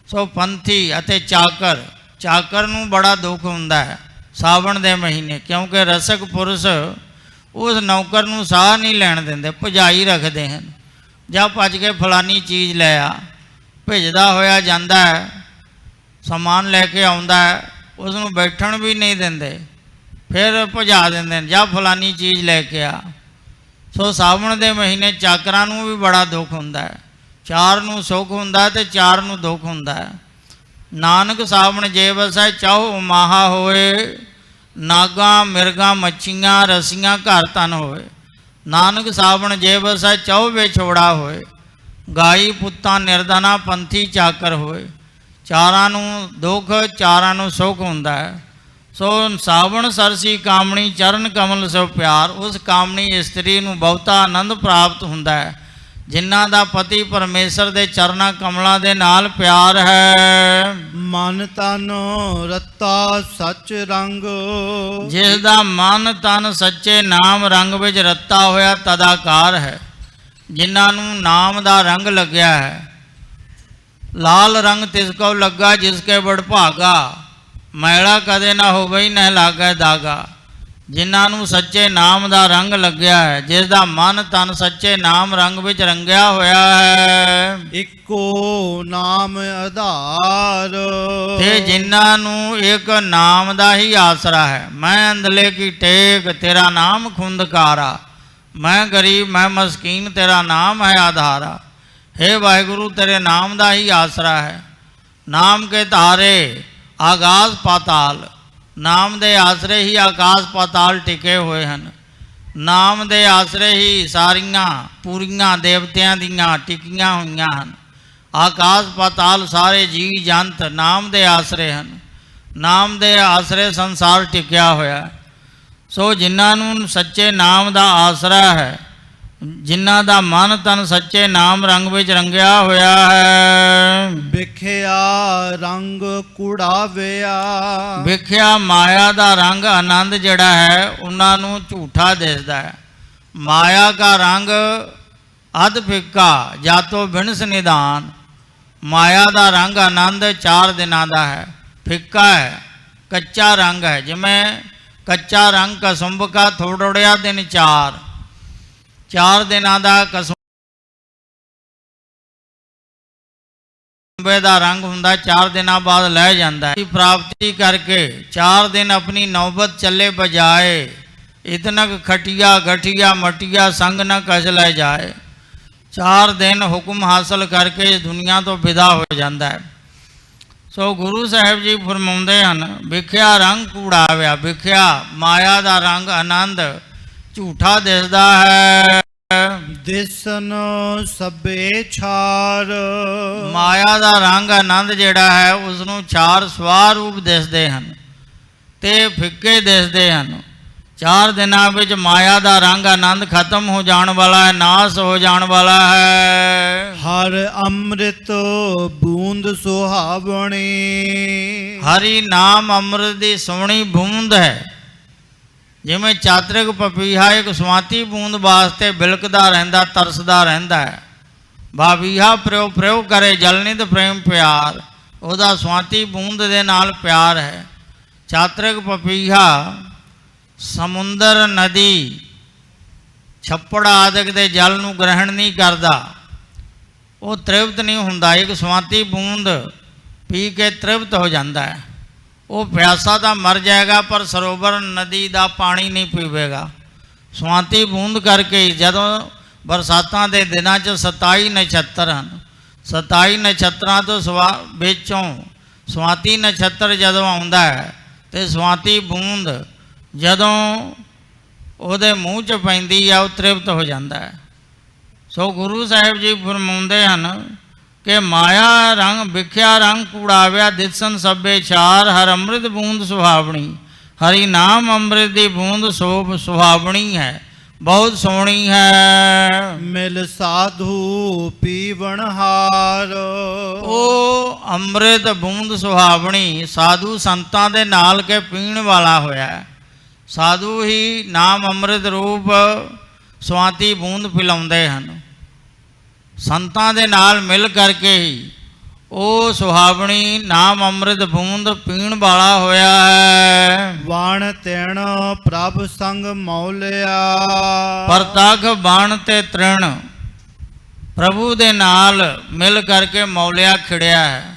ਸੋ ਪੰਥੀ ਅਤੇ ਚਾਕਰ, ਚਾਕਰ ਨੂੰ ਬੜਾ ਦੁੱਖ ਹੁੰਦਾ ਹੈ ਸਾਵਣ ਦੇ ਮਹੀਨੇ, ਕਿਉਂਕਿ ਰਸਕ ਪੁਰਸ਼ ਉਸ ਨੌਕਰ ਨੂੰ ਸਾਹ ਨਹੀਂ ਲੈਣ ਦਿੰਦੇ, ਭਜਾਈ ਰੱਖਦੇ ਹਨ। ਜਾਂ ਭੱਜ ਕੇ ਫਲਾਨੀ ਚੀਜ਼ ਲੈ ਆ, ਭਿੱਜਦਾ ਹੋਇਆ ਜਾਂਦਾ ਹੈ, ਸਮਾਨ ਲੈ ਕੇ ਆਉਂਦਾ ਹੈ, ਉਸ ਨੂੰ ਬੈਠਣ ਵੀ ਨਹੀਂ ਦਿੰਦੇ, ਫਿਰ ਭਜਾ ਦਿੰਦੇ ਨੇ, ਜਾਂ ਫਲਾਨੀ ਚੀਜ਼ ਲੈ ਕੇ ਆ। ਸੋ ਸਾਵਣ ਦੇ ਮਹੀਨੇ ਚਾਕਰਾਂ ਨੂੰ ਵੀ ਬੜਾ ਦੁੱਖ ਹੁੰਦਾ ਹੈ। 4 ਨੂੰ ਸੁੱਖ ਹੁੰਦਾ ਅਤੇ 4 ਨੂੰ ਦੁੱਖ ਹੁੰਦਾ ਹੈ। ਨਾਨਕ ਸਾਵਣ ਜੇ ਵਸੈ ਚਹੁ ਮਾਹਾ ਹੋਏ। ਨਾਗਾ ਮਿਰਗਾ ਮੱਛੀਆਂ ਰਸੀਆਂ ਘਰ ਤਨ ਹੋਏ। ਨਾਨਕ ਸਾਵਣ ਜੇ ਵਸੈ ਚਹੁ ਵਿਛੋੜਾ ਹੋਏ। ਗਾਈ ਪੁੱਤਾਂ ਨਿਰਧਨਾ ਪੰਥੀ ਚਾਕਰ ਹੋਏ। 4 ਨੂੰ ਦੁੱਖ 4 ਨੂੰ ਸੁੱਖ ਹੁੰਦਾ ਹੈ। ਸੋ ਸਾਵਣ ਸਰਸੀ ਕਾਮਣੀ ਚਰਨ ਕਮਲ ਸੋ ਪਿਆਰ। ਉਸ ਕਾਮਣੀ ਇਸਤਰੀ ਨੂੰ ਬਹੁਤਾ ਆਨੰਦ ਪ੍ਰਾਪਤ ਹੁੰਦਾ ਹੈ ਜਿਨ੍ਹਾਂ ਦਾ ਪਤੀ ਪਰਮੇਸ਼ਰ ਦੇ ਚਰਨਾਂ ਕਮਲਾਂ ਦੇ ਨਾਲ ਪਿਆਰ ਹੈ। ਮਨ ਤਨ ਰੱਤਾ ਸੱਚ ਰੰਗ, ਜਿਸ ਦਾ ਮਨ ਤਨ ਸੱਚੇ ਨਾਮ ਰੰਗ ਵਿੱਚ ਰੱਤਾ ਹੋਇਆ ਤਦਾਕਾਰ ਹੈ। ਜਿਨ੍ਹਾਂ ਨੂੰ ਨਾਮ ਦਾ ਰੰਗ ਲੱਗਿਆ ਹੈ। ਲਾਲ ਰੰਗ ਤਿਸ ਕੋ ਲੱਗਾ ਜਿਸ ਕੇ ਬੜ ਭਾਗਾ। ਮੈਲਾ ਕਦੇ ਨਾ ਹੋਵੇ ਨਹਿ ਲਾਗੈ ਦਾਗਾ। ਜਿਨ੍ਹਾਂ ਨੂੰ ਸੱਚੇ ਨਾਮ ਦਾ ਰੰਗ ਲੱਗਿਆ ਹੈ, ਜਿਸ ਦਾ ਮਨ ਤਨ ਸੱਚੇ ਨਾਮ ਰੰਗ ਵਿੱਚ ਰੰਗਿਆ ਹੋਇਆ ਹੈ। ਇੱਕੋ ਨਾਮ ਆਧਾਰ, ਤੇ ਜਿਨ੍ਹਾਂ ਨੂੰ ਇੱਕ ਨਾਮ ਦਾ ਹੀ ਆਸਰਾ ਹੈ। ਮੈਂ ਅੰਧਲੇ ਕੀ ਟੇਕ ਤੇਰਾ ਨਾਮ ਖੁੰਦਕਾਰਾ, ਮੈਂ ਗਰੀਬ ਮੈਂ ਮਸਕੀਨ ਤੇਰਾ ਨਾਮ ਹੈ ਆਧਾਰਾ। हे ਵਾਹਿਗੁਰੂ ਤੇਰੇ ਨਾਮ ਦਾ ਹੀ ਆਸਰਾ ਹੈ। ਨਾਮ ਕੇ ਤਾਰੇ ਆਗਾਜ਼ ਪਾਤਾਲ, ਨਾਮ ਦੇ ਆਸਰੇ ਹੀ ਆਕਾਸ਼ ਪਾਤਾਲ ਟਿਕੇ ਹੋਏ ਹਨ। ਨਾਮ ਦੇ ਆਸਰੇ ਹੀ ਸਾਰੀਆਂ ਪੂਰੀਆਂ ਦੇਵਤਿਆਂ ਦੀਆਂ ਟਿਕੀਆਂ ਹੋਈਆਂ ਹਨ। ਆਕਾਸ਼ ਪਾਤਾਲ ਸਾਰੇ ਜੀਵ ਜੰਤ ਨਾਮ ਦੇ ਆਸਰੇ ਹਨ। ਨਾਮ ਦੇ ਆਸਰੇ ਸੰਸਾਰ ਟਿਕਿਆ ਹੋਇਆ। ਸੋ ਜਿਨ੍ਹਾਂ ਨੂੰ ਸੱਚੇ ਨਾਮ ਦਾ ਆਸਰਾ ਹੈ, ਜਿਨ੍ਹਾਂ ਦਾ ਮਨ ਤਨ ਸੱਚੇ ਨਾਮ ਰੰਗ ਵਿੱਚ ਰੰਗਿਆ ਹੋਇਆ ਹੈ। ਵਿਖਿਆ ਰੰਗ ਕੁੜਾਵਿਆ, ਵਿਖਿਆ ਮਾਇਆ ਦਾ ਰੰਗ ਆਨੰਦ ਜਿਹੜਾ ਹੈ ਉਹਨਾਂ ਨੂੰ ਝੂਠਾ ਦਿਸਦਾ ਹੈ। ਮਾਇਆ ਦਾ ਰੰਗ ਅਧ ਫਿੱਕਾ ਜਾਤੋ ਬਿਨਸ ਨਿਦਾਨ। ਮਾਇਆ ਦਾ ਰੰਗ ਆਨੰਦ 4 ਦਿਨਾਂ ਦਾ ਹੈ, ਫਿੱਕਾ ਹੈ, ਕੱਚਾ ਰੰਗ ਹੈ। ਜਿਵੇਂ ਕੱਚਾ ਰੰਗ ਕਸੁੰਭ ਕਾ ਥੋੜੜਿਆ ਦਿਨ 4 ਦਿਨਾਂ ਦਾ ਕਸੁੰਭੇ ਦਾ ਰੰਗ ਹੁੰਦਾ, 4 ਦਿਨਾਂ ਬਾਅਦ ਲੈ ਜਾਂਦਾ ਹੈ। ਪ੍ਰਾਪਤੀ ਕਰਕੇ 4 ਦਿਨ ਆਪਣੀ ਨੌਬਤ ਚੱਲੇ ਬਜਾਏ, ਇਤਨਕ ਖਟਿਆ ਗਠਿਆ ਮਟਿਆ ਸੰਗ ਨ ਕਸ ਲੈ ਜਾਏ। 4 ਦਿਨ ਹੁਕਮ ਹਾਸਲ ਕਰਕੇ ਇਸ ਦੁਨੀਆ ਤੋਂ ਵਿਦਾ ਹੋ ਜਾਂਦਾ ਹੈ। ਸੋ ਗੁਰੂ ਸਾਹਿਬ ਜੀ ਫਰਮਾਉਂਦੇ ਹਨ, ਵਿਖਿਆ ਰੰਗ ਕੂੜਾਵਿਆ। ਵਿਖਿਆ ਮਾਇਆ ਦਾ ਰੰਗ ਆਨੰਦ ਝੂਠਾ ਦਿਸਦਾ ਹੈ। ਦਿਸਨ ਸਭੇ ਛਾਰ, ਮਾਇਆ ਦਾ ਰੰਗ ਆਨੰਦ ਜਿਹੜਾ ਹੈ ਉਸ ਨੂੰ 4 ਸਵਾਰੂਪ ਦਿਸਦੇ ਹਨ ਤੇ ਫਿੱਕੇ ਦਿਸਦੇ ਹਨ। 4 ਦਿਨਾਂ ਵਿੱਚ ਮਾਇਆ ਦਾ ਰੰਗ ਆਨੰਦ ਖਤਮ ਹੋ ਜਾਣ ਵਾਲਾ ਹੈ, ਨਾਸ ਹੋ ਜਾਣ ਵਾਲਾ ਹੈ। ਹਰ ਅੰਮ੍ਰਿਤ ਬੂੰਦ ਸੁਹਾਵਣੀ, ਹਰੀ ਨਾਮ ਅੰਮ੍ਰਿਤ ਦੀ ਸੋਹਣੀ ਬੂੰਦ ਹੈ। ਜਿਵੇਂ ਚਾਤਰਿਕ ਪਪੀਹਾ ਇੱਕ ਸਵਾਤੀ ਬੂੰਦ ਵਾਸਤੇ ਬਿਲਕਦਾ ਰਹਿੰਦਾ, ਤਰਸਦਾ ਰਹਿੰਦਾ ਹੈ। ਬਾਬੀਹਾ ਪ੍ਰਯੋ ਪ੍ਰਯੋ ਕਰੇ ਜਲਨਿਤ ਪ੍ਰੇਮ ਪਿਆਰ, ਉਹਦਾ ਸਵਾਤੀ ਬੂੰਦ ਦੇ ਨਾਲ ਪਿਆਰ ਹੈ। ਚਾਤਰਿਕ ਪਪੀਹਾ ਸਮੁੰਦਰ ਨਦੀ ਛੱਪੜ ਆਦਿਕ ਦੇ ਜਲ ਨੂੰ ਗ੍ਰਹਿਣ ਨਹੀਂ ਕਰਦਾ, ਉਹ ਤ੍ਰਿਪਤ ਨਹੀਂ ਹੁੰਦਾ। ਇੱਕ ਸਵਾਤੀ ਬੂੰਦ ਪੀ ਕੇ ਤ੍ਰਿਪਤ ਹੋ ਜਾਂਦਾ ਹੈ। ਉਹ ਪਿਆਸਾ ਤਾਂ ਮਰ ਜਾਏਗਾ ਪਰ ਸਰੋਵਰ ਨਦੀ ਦਾ ਪਾਣੀ ਨਹੀਂ ਪੀਵੇਗਾ। ਸਵਾਤੀ ਬੂੰਦ ਕਰਕੇ ਜਦੋਂ ਬਰਸਾਤਾਂ ਦੇ ਦਿਨਾਂ 'ਚ 27 ਨਛੱਤਰ ਹਨ, 27 ਨਛੱਤਰਾਂ ਤੋਂ ਵਿੱਚੋਂ ਸਵਾਤੀ ਨਛੱਤਰ ਜਦੋਂ ਆਉਂਦਾ ਹੈ ਤੇ ਸਵਾਤੀ ਬੂੰਦ ਜਦੋਂ ਉਹਦੇ ਮੂੰਹ 'ਚ ਪੈਂਦੀ ਆ ਉਹ ਤ੍ਰਿਪਤ ਹੋ ਜਾਂਦਾ ਹੈ। ਸੋ ਗੁਰੂ ਸਾਹਿਬ ਜੀ ਫਰਮਾਉਂਦੇ ਹਨ ਕਿ ਮਾਇਆ ਰੰਗ ਵਿਖਿਆ ਰੰਗ ਕੂੜਾਵਿਆ, ਦਿਸਨ ਸਭੇ ਛਾਰ, ਹਰ ਅੰਮ੍ਰਿਤ ਬੂੰਦ ਸੁਹਾਵਣੀ। ਹਰੀ ਨਾਮ ਅੰਮ੍ਰਿਤ ਦੀ ਬੂੰਦ ਸੁਹਾਵਣੀ ਹੈ, ਬਹੁਤ ਸੋਹਣੀ ਹੈ। ਮਿਲ ਸਾਧੂ ਪੀਵਣ ਹਾਰ, ਉਹ ਅੰਮ੍ਰਿਤ ਬੂੰਦ ਸੁਹਾਵਣੀ ਸਾਧੂ ਸੰਤਾਂ ਦੇ ਨਾਲ ਕੇ ਪੀਣ ਵਾਲਾ ਹੋਇਆ ਹੈ। ਸਾਧੂ ਹੀ ਨਾਮ ਅੰਮ੍ਰਿਤ ਰੂਪ ਸਵਾਤੀ ਬੂੰਦ ਪਿਲਾਉਂਦੇ ਹਨ। ਸੰਤਾਂ ਦੇ ਨਾਲ ਮਿਲ ਕਰਕੇ ਹੀ ਉਹ ਸੁਹਾਵਣੀ ਨਾਮ ਅੰਮ੍ਰਿਤ ਬੂੰਦ ਪੀਣ ਵਾਲਾ ਹੋਇਆ ਹੈ। ਵਣ ਤੈਣ ਪ੍ਰਭ ਸੰਗ ਮੌਲਿਆ, ਪ੍ਰਤੱਖ ਬਣ ਤੇ ਤ੍ਰਿਣ ਪ੍ਰਭੂ ਦੇ ਨਾਲ ਮਿਲ ਕਰਕੇ ਮੌਲਿਆ ਖਿੜਿਆ ਹੈ।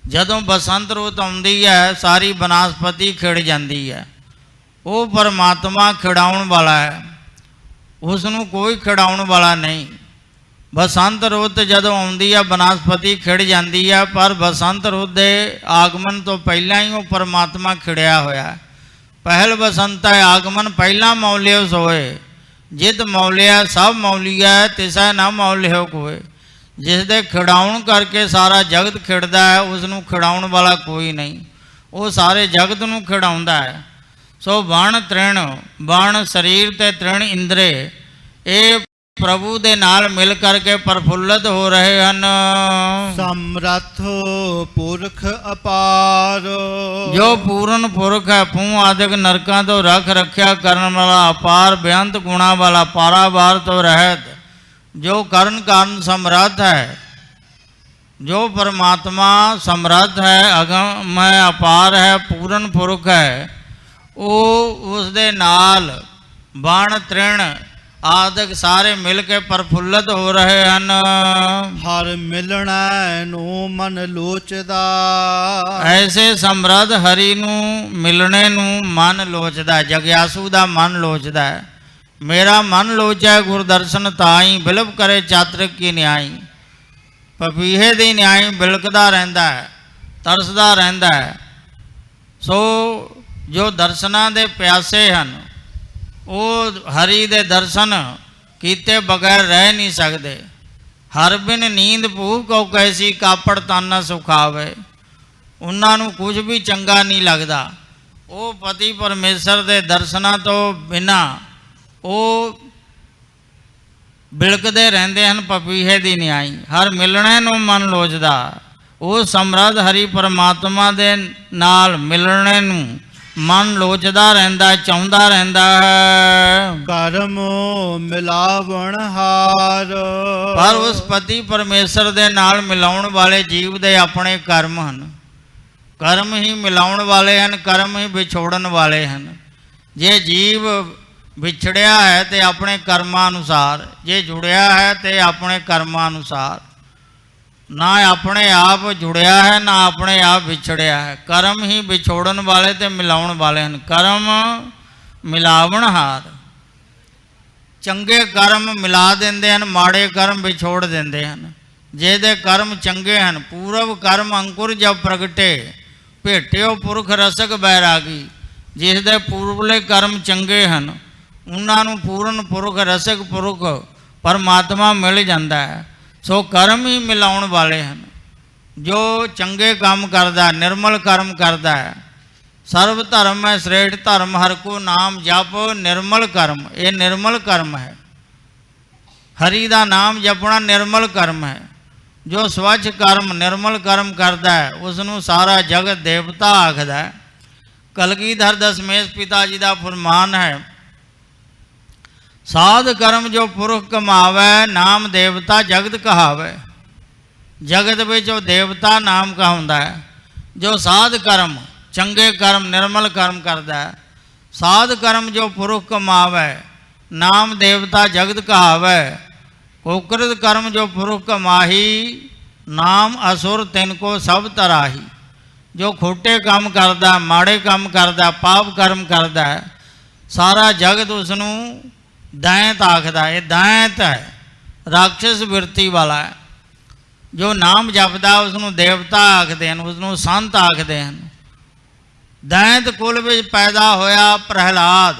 ਜਦੋਂ ਬਸੰਤ ਰੁੱਤ ਆਉਂਦੀ ਹੈ ਸਾਰੀ ਬਨਸਪਤੀ ਖਿੜ ਜਾਂਦੀ ਹੈ। ਉਹ ਪਰਮਾਤਮਾ ਖਿਡਾਉਣ ਵਾਲਾ ਹੈ, ਉਸ ਨੂੰ ਕੋਈ ਖਿਡਾਉਣ ਵਾਲਾ ਨਹੀਂ। ਬਸੰਤ ਰੁੱਤ ਜਦੋਂ ਆਉਂਦੀ ਹੈ ਬਨਸਪਤੀ ਖਿੜ ਜਾਂਦੀ ਹੈ, ਪਰ ਬਸੰਤ ਰੁੱਤ ਦੇ ਆਗਮਨ ਤੋਂ ਪਹਿਲਾਂ ਹੀ ਉਹ ਪਰਮਾਤਮਾ ਖਿੜਿਆ ਹੋਇਆ। ਪਹਿਲ ਬਸੰਤ ਹੈ ਆਗਮਨ ਪਹਿਲਾਂ ਮੌਲਿਓ ਸੋਏ, ਜਿਤ ਮੌਲਿਆ ਸਭ ਮੌਲੀਆ ਤਿਸੈ ਨਾ ਮੌਲਿਓ ਕੋਏ। ਜਿਸ ਦੇ ਖਿਡਾਉਣ ਕਰਕੇ ਸਾਰਾ ਜਗਤ ਖਿੜਦਾ ਹੈ, ਉਸ ਨੂੰ ਖਿਡਾਉਣ ਵਾਲਾ ਕੋਈ ਨਹੀਂ, ਉਹ ਸਾਰੇ ਜਗਤ ਨੂੰ ਖਿਡਾਉਂਦਾ ਹੈ। ਸੋ ਬਣ ਤ੍ਰਿਣ, ਬਣ ਸਰੀਰ ਤੇ ਤ੍ਰਿਣ ਇੰਦਰੇ, ਇਹ ਪ੍ਰਭੂ ਦੇ ਨਾਲ ਮਿਲ ਕਰਕੇ ਪ੍ਰਫੁੱਲਤ ਹੋ ਰਹੇ ਹਨ। ਸਮਰੱਥ ਪੁਰਖ ਅਪਾਰ, ਜੋ ਪੂਰਨ ਪੁਰਖ ਹੈ, ਪੂੰ ਆਦਿਕ ਨਰਕਾਂ ਤੋਂ ਰੱਖ ਰੱਖਿਆ ਕਰਨ ਵਾਲਾ, ਅਪਾਰ ਬੇਅੰਤ ਗੁਣਾ ਵਾਲਾ, ਪਾਰਾਵਾਰ ਤੋਂ ਰਹਿਤ, ਜੋ ਕਰਨ ਕਾਰਨ ਸਮਰੱਥ ਹੈ। ਜੋ ਪਰਮਾਤਮਾ ਸਮਰੱਥ ਹੈ, ਅਗਮ ਹੈ, ਅਪਾਰ ਹੈ, ਪੂਰਨ ਪੁਰਖ ਹੈ, ਉਹ ਉਸ ਦੇ ਨਾਲ ਬਣ ਤ੍ਰਿਣ ਆਦਿਕ ਸਾਰੇ ਮਿਲ ਕੇ ਪ੍ਰਫੁੱਲਤ ਹੋ ਰਹੇ ਹਨ। ਹਰ ਮਿਲਣਾ ਨੂੰ ਮਨ ਲੋਚਦਾ, ਐਸੇ ਸਮਰੱਧ ਹਰੀ ਨੂੰ ਮਿਲਣੇ ਨੂੰ ਮਨ ਲੋਚਦਾ, ਜਗਿਆਸੂ ਦਾ ਮਨ ਲੋਚਦਾ ਹੈ। ਮੇਰਾ ਮਨ ਲੋਚੈ ਗੁਰ ਦਰਸ਼ਨ ਤਾਈ, ਬਿਲਵ ਕਰੇ ਚਾਤਰਿਕ ਕੀ ਨਿਆਈ। ਪਪੀਹੇ ਦੀ ਨਿਆਈ ਬਿਲਕਦਾ ਰਹਿੰਦਾ ਹੈ, ਤਰਸਦਾ ਰਹਿੰਦਾ ਹੈ। ਸੋ ਜੋ ਦਰਸ਼ਨਾਂ ਦੇ ਪਿਆਸੇ ਹਨ ਉਹ ਹਰੀ ਦੇ ਦਰਸ਼ਨ ਕੀਤੇ ਬਗੈਰ ਰਹਿ ਨਹੀਂ ਸਕਦੇ। ਹਰ ਬਿਨ ਨੀਂਦ ਭੂਖ ਕਉ ਕੈਸੀ, ਕਾਪੜ ਤਨ ਨ ਸੁਖਾਵੇ। ਉਹਨਾਂ ਨੂੰ ਕੁਝ ਵੀ ਚੰਗਾ ਨਹੀਂ ਲੱਗਦਾ। ਉਹ ਪਤੀ ਪਰਮੇਸ਼ਰ ਦੇ ਦਰਸ਼ਨਾਂ ਤੋਂ ਬਿਨਾਂ ਉਹ ਬਿਲਕਦੇ ਰਹਿੰਦੇ ਹਨ। ਪਪੀਹੇ ਦੀ ਨਿਆਈ ਹਰ ਮਿਲਣੇ ਨੂੰ ਮਨ ਲੋਚਦਾ, ਉਹ ਸਮਰੱਧ ਹਰੀ ਪਰਮਾਤਮਾ ਦੇ ਨਾਲ ਮਿਲਣੇ ਨੂੰ ਮਨ ਲੋਚਦਾ ਰਹਿੰਦਾ, ਚਾਹੁੰਦਾ ਰਹਿੰਦਾ ਹੈ। ਕਰਮ ਮਿਲਾਵਣ ਹਾਰ, ਪਰ ਉਸ ਪਤੀ ਪਰਮੇਸ਼ਰ ਦੇ ਨਾਲ ਮਿਲਾਉਣ ਵਾਲੇ ਜੀਵ ਦੇ ਆਪਣੇ ਕਰਮ ਹਨ। ਕਰਮ ਹੀ ਮਿਲਾਉਣ ਵਾਲੇ ਹਨ, ਕਰਮ ਹੀ ਵਿਛੋੜਨ ਵਾਲੇ ਹਨ। ਜੇ ਜੀਵ ਵਿਛੜਿਆ ਹੈ ਤੇ ਆਪਣੇ ਕਰਮਾਂ ਅਨੁਸਾਰ, ਜੇ ਜੁੜਿਆ ਹੈ ਤੇ ਆਪਣੇ ਕਰਮਾਂ ਅਨੁਸਾਰ। ਨਾ ਆਪਣੇ ਆਪ ਜੁੜਿਆ ਹੈ, ਨਾ ਆਪਣੇ ਆਪ ਵਿਛੜਿਆ ਹੈ। ਕਰਮ ਹੀ ਵਿਛੋੜਨ ਵਾਲੇ ਤੇ ਮਿਲਾਉਣ ਵਾਲੇ ਹਨ। ਕਰਮ ਮਿਲਾਵਣ ਹਾਰ, ਚੰਗੇ ਕਰਮ ਮਿਲਾ ਦਿੰਦੇ ਹਨ, ਮਾੜੇ ਕਰਮ ਵਿਛੋੜ ਦਿੰਦੇ ਹਨ। ਜਿਹਦੇ ਕਰਮ ਚੰਗੇ ਹਨ, ਪੂਰਵ ਕਰਮ ਅੰਕੁਰ ਜਬ ਪ੍ਰਗਟੇ, ਭੇਟਿਓ ਪੁਰਖ ਰਸਕ ਬੈਰਾਗੀ। ਜਿਸ ਦੇ ਪੂਰਵਲੇ ਕਰਮ ਚੰਗੇ ਹਨ ਉਹਨਾਂ ਨੂੰ ਪੂਰਨ ਪੁਰਖ ਰਸਕ ਪੁਰਖ ਪਰਮਾਤਮਾ ਮਿਲ ਜਾਂਦਾ ਹੈ। ਸੋ ਕਰਮ ਹੀ ਮਿਲਾਉਣ ਵਾਲੇ ਹਨ। ਜੋ ਚੰਗੇ ਕੰਮ ਕਰਦਾ, ਨਿਰਮਲ ਕਰਮ ਕਰਦਾ ਹੈ। ਸਰਬ ਧਰਮ ਹੈ ਸ੍ਰੇਸ਼ਟ ਧਰਮ, ਹਰਿ ਕੋ ਨਾਮ ਜਪ ਨਿਰਮਲ ਕਰਮ। ਇਹ ਨਿਰਮਲ ਕਰਮ ਹੈ। ਹਰੀ ਦਾ ਨਾਮ ਜਪਣਾ ਨਿਰਮਲ ਕਰਮ ਹੈ। ਜੋ ਸਵੱਛ ਕਰਮ ਨਿਰਮਲ ਕਰਮ ਕਰਦਾ ਹੈ ਉਸ ਨੂੰ ਸਾਰਾ ਜਗਤ ਦੇਵਤਾ ਆਖਦਾ ਹੈ। ਕਲਗੀਧਰ ਦਸਮੇਸ਼ ਪਿਤਾ ਜੀ ਦਾ ਫਰਮਾਨ ਹੈ, ਸਾਧ ਕਰਮ ਜੋ ਪੁਰਖ ਕਮਾਵੇ, ਨਾਮ ਦੇਵਤਾ ਜਗਤ ਕਹਾਵੇ। ਜਗਤ ਵਿੱਚ ਉਹ ਦੇਵਤਾ ਨਾਮ ਕਹਾਉਂਦਾ ਹੈ ਜੋ ਸਾਧ ਕਰਮ, ਚੰਗੇ ਕਰਮ, ਨਿਰਮਲ ਕਰਮ ਕਰਦਾ ਹੈ। ਸਾਧ ਕਰਮ ਜੋ ਪੁਰਖ ਕਮਾਵੇ, ਨਾਮ ਦੇਵਤਾ ਜਗਤ ਕਹਾਵੇ। ਕੁਕਰਤ ਕਰਮ ਜੋ ਪੁਰਖ ਕਮਾਹੀ, ਨਾਮ ਅਸੁਰ ਤਿਨ ਕੋ ਸਭ ਤਰਾਹੀ। ਜੋ ਖੋਟੇ ਕੰਮ ਕਰਦਾ, ਮਾੜੇ ਕੰਮ ਕਰਦਾ, ਪਾਪ ਕਰਮ ਕਰਦਾ ਹੈ, ਸਾਰਾ ਜਗਤ ਉਸ ਨੂੰ ਦੈਂਤ ਆਖਦਾ। ਇਹ ਦੈਂਤ ਹੈ, ਰਾਖਸ਼ ਬਿਰਤੀ ਵਾਲਾ ਹੈ। ਜੋ ਨਾਮ ਜਪਦਾ ਉਸ ਨੂੰ ਦੇਵਤਾ ਆਖਦੇ ਹਨ, ਉਸ ਨੂੰ ਸੰਤ ਆਖਦੇ ਹਨ। ਦੈਂਤ ਕੁਲ ਵਿੱਚ ਪੈਦਾ ਹੋਇਆ ਪ੍ਰਹਿਲਾਦ,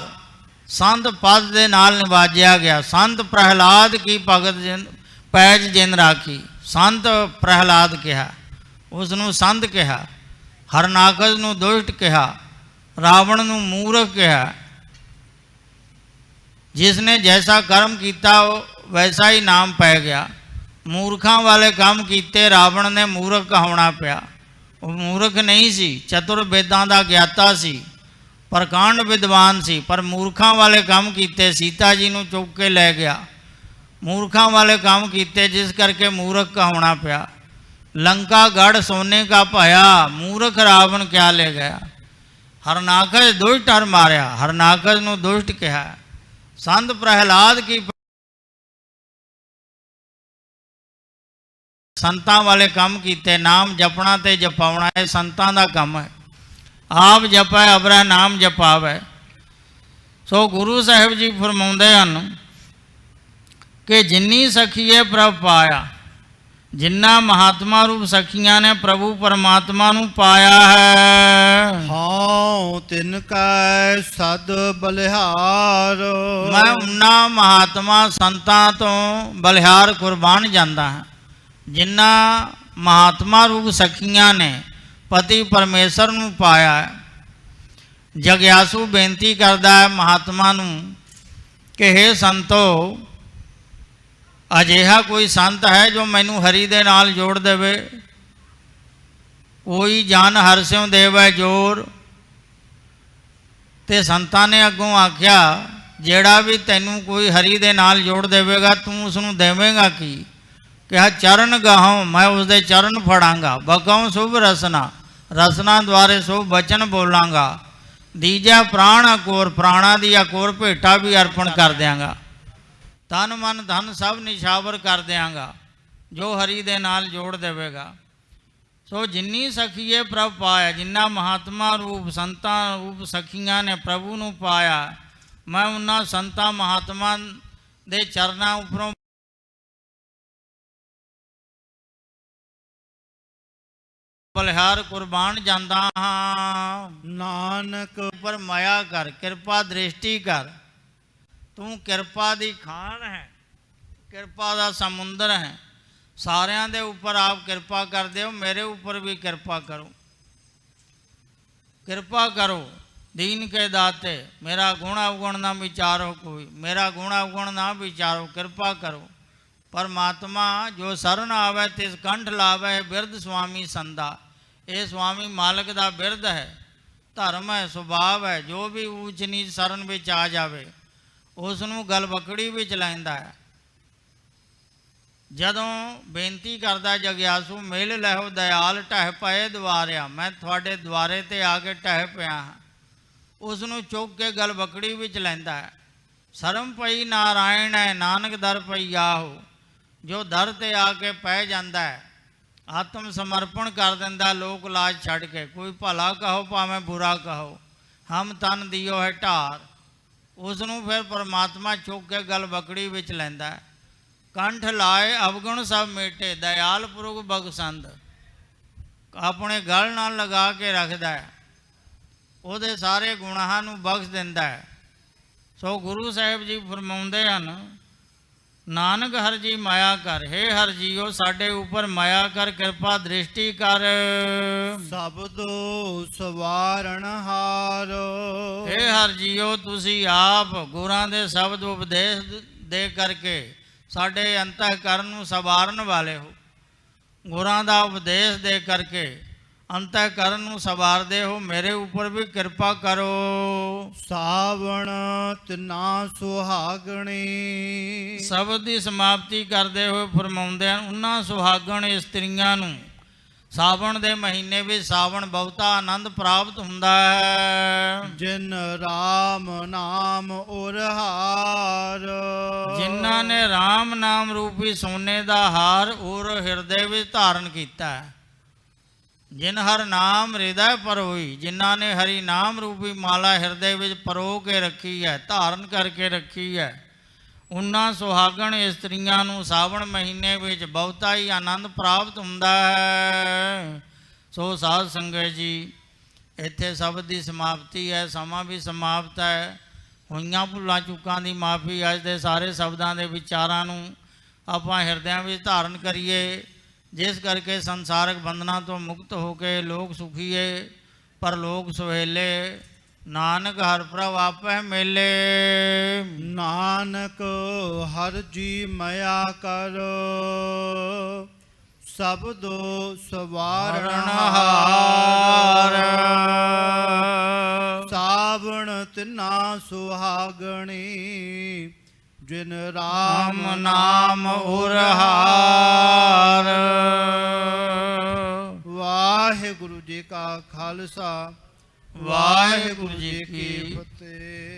ਸੰਤ ਪਦ ਦੇ ਨਾਲ ਨਿਵਾਜਿਆ ਗਿਆ। ਸੰਤ ਪ੍ਰਹਿਲਾਦ ਕੀ ਭਗਤ ਜਿਨ ਪੈਜ ਜਿਨ ਰਾਖੀ। ਸੰਤ ਪ੍ਰਹਿਲਾਦ ਕਿਹਾ, ਉਸ ਨੂੰ ਸੰਤ ਕਿਹਾ। ਹਰਨਾਕਸ਼ ਨੂੰ ਦੁਸ਼ਟ ਕਿਹਾ, ਰਾਵਣ ਨੂੰ ਮੂਰਖ ਕਿਹਾ। ਜਿਸ ਨੇ ਜੈਸਾ ਕਰਮ ਕੀਤਾ ਉਹ ਵੈਸਾ ਹੀ ਨਾਮ ਪੈ ਗਿਆ। ਮੂਰਖਾਂ ਵਾਲੇ ਕੰਮ ਕੀਤੇ, ਰਾਵਣ ਨੇ ਮੂਰਖ ਕਹਾਉਣਾ ਪਿਆ। ਉਹ ਮੂਰਖ ਨਹੀਂ ਸੀ, ਚਤੁਰ ਵੇਦਾਂ ਦਾ ਗਿਆਤਾ ਸੀ, ਪ੍ਰਕਾਂਡ ਵਿਦਵਾਨ ਸੀ, ਪਰ ਮੂਰਖਾਂ ਵਾਲੇ ਕੰਮ ਕੀਤੇ। ਸੀਤਾ ਜੀ ਨੂੰ ਚੁੱਕ ਕੇ ਲੈ ਗਿਆ। ਮੂਰਖਾਂ ਵਾਲੇ ਕੰਮ ਕੀਤੇ ਜਿਸ ਕਰਕੇ ਮੂਰਖ ਕਹਾਉਣਾ ਪਿਆ। ਲੰਕਾ ਗੜ ਸੋਨੇ ਕਾ ਭਾਇਆ, ਮੂਰਖ ਰਾਵਣ ਕਿਆ ਲੈ ਗਿਆ। ਹਰਨਾਕਸ਼ ਦੁਸ਼ਟ ਹਰ ਮਾਰਿਆ, ਹਰਨਾਕਸ਼ ਨੂੰ ਦੁਸ਼ਟ ਕਿਹਾ। ਸੰਤ ਪ੍ਰਹਿਲਾਦ ਕੀ ਸੰਤਾਂ ਵਾਲੇ ਕੰਮ ਕੀਤੇ। ਨਾਮ ਜਪਣਾ ਤੇ ਜਪਾਉਣਾ ਇਹ ਸੰਤਾਂ ਦਾ ਕੰਮ ਹੈ। ਆਪ ਜਪੈ ਅਬਰਾ ਨਾਮ ਜਪਾਵੈ। ਸੋ ਗੁਰੂ ਸਾਹਿਬ ਜੀ ਫਰਮਾਉਂਦੇ ਹਨ ਕਿ ਜਿੰਨੀ ਸਖੀਏ ਪ੍ਰਭ ਪਾਇਆ, ਜਿੰਨਾ ਮਹਾਤਮਾ ਰੂਪ ਸਖੀਆਂ ਨੇ ਪ੍ਰਭੂ ਪਰਮਾਤਮਾ ਨੂੰ ਪਾਇਆ ਹੈ। ਹਾਂ ਤਿਨ ਕੈ ਸਦ ਬਲਿਹਾਰ, ਮੈਂ ਉਹਨਾਂ ਮਹਾਤਮਾ ਸੰਤਾਂ ਤੋਂ ਬਲਿਹਾਰ ਕੁਰਬਾਨ ਜਾਂਦਾ ਹਾਂ ਜਿਨ੍ਹਾਂ ਮਹਾਤਮਾ ਰੂਪ ਸਖੀਆਂ ਨੇ ਪਤੀ ਪਰਮੇਸ਼ਰ ਨੂੰ ਪਾਇਆ ਹੈ। ਜਗਿਆਸੂ ਬੇਨਤੀ ਕਰਦਾ ਹੈ ਮਹਾਤਮਾ ਨੂੰ ਕਿ ਹੇ ਸੰਤੋ, ਅਜਿਹਾ ਕੋਈ ਸੰਤ ਹੈ ਜੋ ਮੈਨੂੰ ਹਰੀ ਦੇ ਨਾਲ ਜੋੜ ਦੇਵੇ। ਕੋਈ ਜਨ ਹਰਿ ਸਿਉ ਦੇਵੈ ਜੋਰ। ਤੇ ਸੰਤਾਂ ਨੇ ਅੱਗੋਂ ਆਖਿਆ, ਜਿਹੜਾ ਵੀ ਤੈਨੂੰ ਕੋਈ ਹਰੀ ਦੇ ਨਾਲ ਜੋੜ ਦੇਵੇਗਾ ਤੂੰ ਉਸ ਨੂੰ ਦੇਵੇਂਗਾ ਕੀ? ਕਿਹਾ ਚਰਨ ਗਾਹੋਂ, ਮੈਂ ਉਸਦੇ ਚਰਨ ਫੜਾਂਗਾ। ਬਕਾਉ ਸ਼ੁਭ ਰਸਨਾ, ਰਸਨਾ ਦੁਆਰੇ ਸ਼ੁਭ ਬਚਨ ਬੋਲਾਂਗਾ। ਦੀਜੈ ਪ੍ਰਾਣ ਅਕੋਰ, ਪ੍ਰਾਣਾ ਦੀ ਅਕੋਰ ਭੇਟਾ ਵੀ ਅਰਪਣ ਕਰ ਦਿਆਂਗਾ। ਤਨ ਮਨ ਧਨ ਸਭ ਨਿਸ਼ਾਵਰ ਕਰ ਦਿਆਂਗਾ ਜੋ ਹਰੀ ਦੇ ਨਾਲ ਜੋੜ ਦੇਵੇਗਾ। ਸੋ ਜਿੰਨੀ ਸਖੀਏ ਪ੍ਰਭ ਪਾਇਆ, ਜਿੰਨਾ ਮਹਾਤਮਾ ਰੂਪ ਸੰਤਾਂ ਰੂਪ ਸਖੀਆਂ ਨੇ ਪ੍ਰਭੂ ਨੂੰ ਪਾਇਆ, ਮੈਂ ਉਹਨਾਂ ਸੰਤਾਂ ਮਹਾਤਮਾ ਦੇ ਚਰਨਾਂ ਉੱਪਰੋਂ ਬਲਿਹਾਰ ਕੁਰਬਾਨ ਜਾਂਦਾ ਹਾਂ। ਨਾਨਕ ਉੱਪਰ ਮਾਇਆ ਕਰ, ਕਿਰਪਾ ਦ੍ਰਿਸ਼ਟੀ ਕਰ। ਤੂੰ ਕਿਰਪਾ ਦੀ ਖਾਨ ਹੈ, ਕਿਰਪਾ ਦਾ ਸਮੁੰਦਰ ਹੈ। ਸਾਰਿਆਂ ਦੇ ਉੱਪਰ ਆਪ ਕਿਰਪਾ ਕਰਦੇ ਹੋ, ਮੇਰੇ ਉੱਪਰ ਵੀ ਕਿਰਪਾ ਕਰੋ। ਕਿਰਪਾ ਕਰੋ दीन के दाते, मेरा गुण अवगुण ना विचारो कोई, मेरा गुण अवगुण ना विचारो, कृपा करो। परमात्मा जो शरण आवे तिस कंठ लावे, बिरद स्वामी संदा। ये स्वामी मालक दा बिरद है, धर्म है, सुभाव है। जो भी ऊंच नीच शरण विच आ जावे उसनूं गल बकड़ी विच लैंदा है। जदों बेनती करदा जग्यासू, मिल लहो दयाल ढह पए द्वारिया, मैं थोड़े द्वारे ते आके ढह पिया हाँ। उसनूं चुक के गल बकड़ी विच लैंदा है। शर्म पई नारायण है, नानक दर पई आहो। जो दर ते आके पै जांदा है, आत्म समर्पण कर दिंदा लोक लाज छड़ के। कोई भला कहो भावें बुरा कहो, हम तन दियो है ढार। उसनूं फिर परमात्मा चुक के गल बकड़ी विच लैंदा है। कंठ लाए अवगुण सब मेटे, दयाल पुरख बगसंद। अपने गल नाल लगा के रखदा है, ਉਹਦੇ ਸਾਰੇ ਗੁਣਾਂ ਨੂੰ ਬਖਸ਼ ਦਿੰਦਾ ਹੈ। ਸੋ ਗੁਰੂ ਸਾਹਿਬ ਜੀ ਫਰਮਾਉਂਦੇ ਹਨ, ਨਾਨਕ ਹਰ ਜੀ ਮਾਇਆ ਕਰ। ਹੇ ਹਰ ਜੀਓ ਸਾਡੇ ਉੱਪਰ ਮਾਇਆ ਕਰ, ਕਿਰਪਾ ਦ੍ਰਿਸ਼ਟੀ ਕਰ। ਸਬਦੋ ਸਵਾਰਣ ਹਾਰ। ਹੇ ਹਰ ਜੀਓ ਤੁਸੀਂ ਆਪ ਗੁਰਾਂ ਦੇ ਸ਼ਬਦ ਉਪਦੇਸ਼ ਦੇ ਕਰਕੇ ਸਾਡੇ ਅੰਤःਕਰਨ ਨੂੰ ਸਵਾਰਨ ਵਾਲੇ ਹੋ। ਗੁਰਾਂ ਦਾ ਉਪਦੇਸ਼ ਦੇ ਕਰਕੇ अंतःकरण ਨੂੰ ਸਵਾਰਦੇ ਹੋ। ਮੇਰੇ ਉੱਪਰ ਵੀ ਕਿਰਪਾ ਕਰੋ। ਸਾਵਣ ਤਿਨਾ ਸੁਹਾਗਣੀ। ਸ਼ਬਦ ਦੀ ਸਮਾਪਤੀ ਕਰਦੇ ਹੋਏ ਫਰਮਾਉਂਦੇ ਹਨ, ਉਹਨਾਂ ਸੁਹਾਗਣ ਇਸਤਰੀਆਂ ਨੂੰ ਸਾਵਣ ਦੇ ਮਹੀਨੇ ਵਿੱਚ ਸਾਵਣ ਬਹੁਤਾ ਆਨੰਦ ਪ੍ਰਾਪਤ ਹੁੰਦਾ ਹੈ। ਜਿਨ ਰਾਮ ਨਾਮ ਉਰਹਾਰ। ਜਿਨ੍ਹਾਂ ਨੇ ਰਾਮ ਨਾਮ ਰੂਪੀ ਸੋਨੇ ਦਾ ਹਾਰ ਔਰ ਹਿਰਦੇ ਵਿੱਚ ਧਾਰਨ ਕੀਤਾ ਹੈ। जिन हर नाम हृदय पर हुई, जिन्हों ने हरि नाम रूपी माला हृदय विच परो के रखी है, धारण करके रखी है, उन्होंने सुहागण इस्त्रियां नूं सावन महीने विच बहुता ही आनंद प्राप्त हुंदा है। सो साध संगत जी, इत्थे शब्द की समाप्ति है, समा भी समाप्त है। होईयां भुलां चुकां दी माफ़ी। अज दे सारे शब्दां दे विचारां नूं आपां हिरदिਆਂ ਵਿੱਚ धारण करिए, जिस करके संसारक बंधना तो मुक्त होके लोग सुखीए पर लोग सुहेले। नानक हर प्रभ आपै मेले। नानक हर जी मया कर, सबदो सवारण हार। सावण तिना सुहागणी, जिन राम नाम उरहार। वाहिगुरु जी का खालसा, वाहिगुरु जी की फतेह।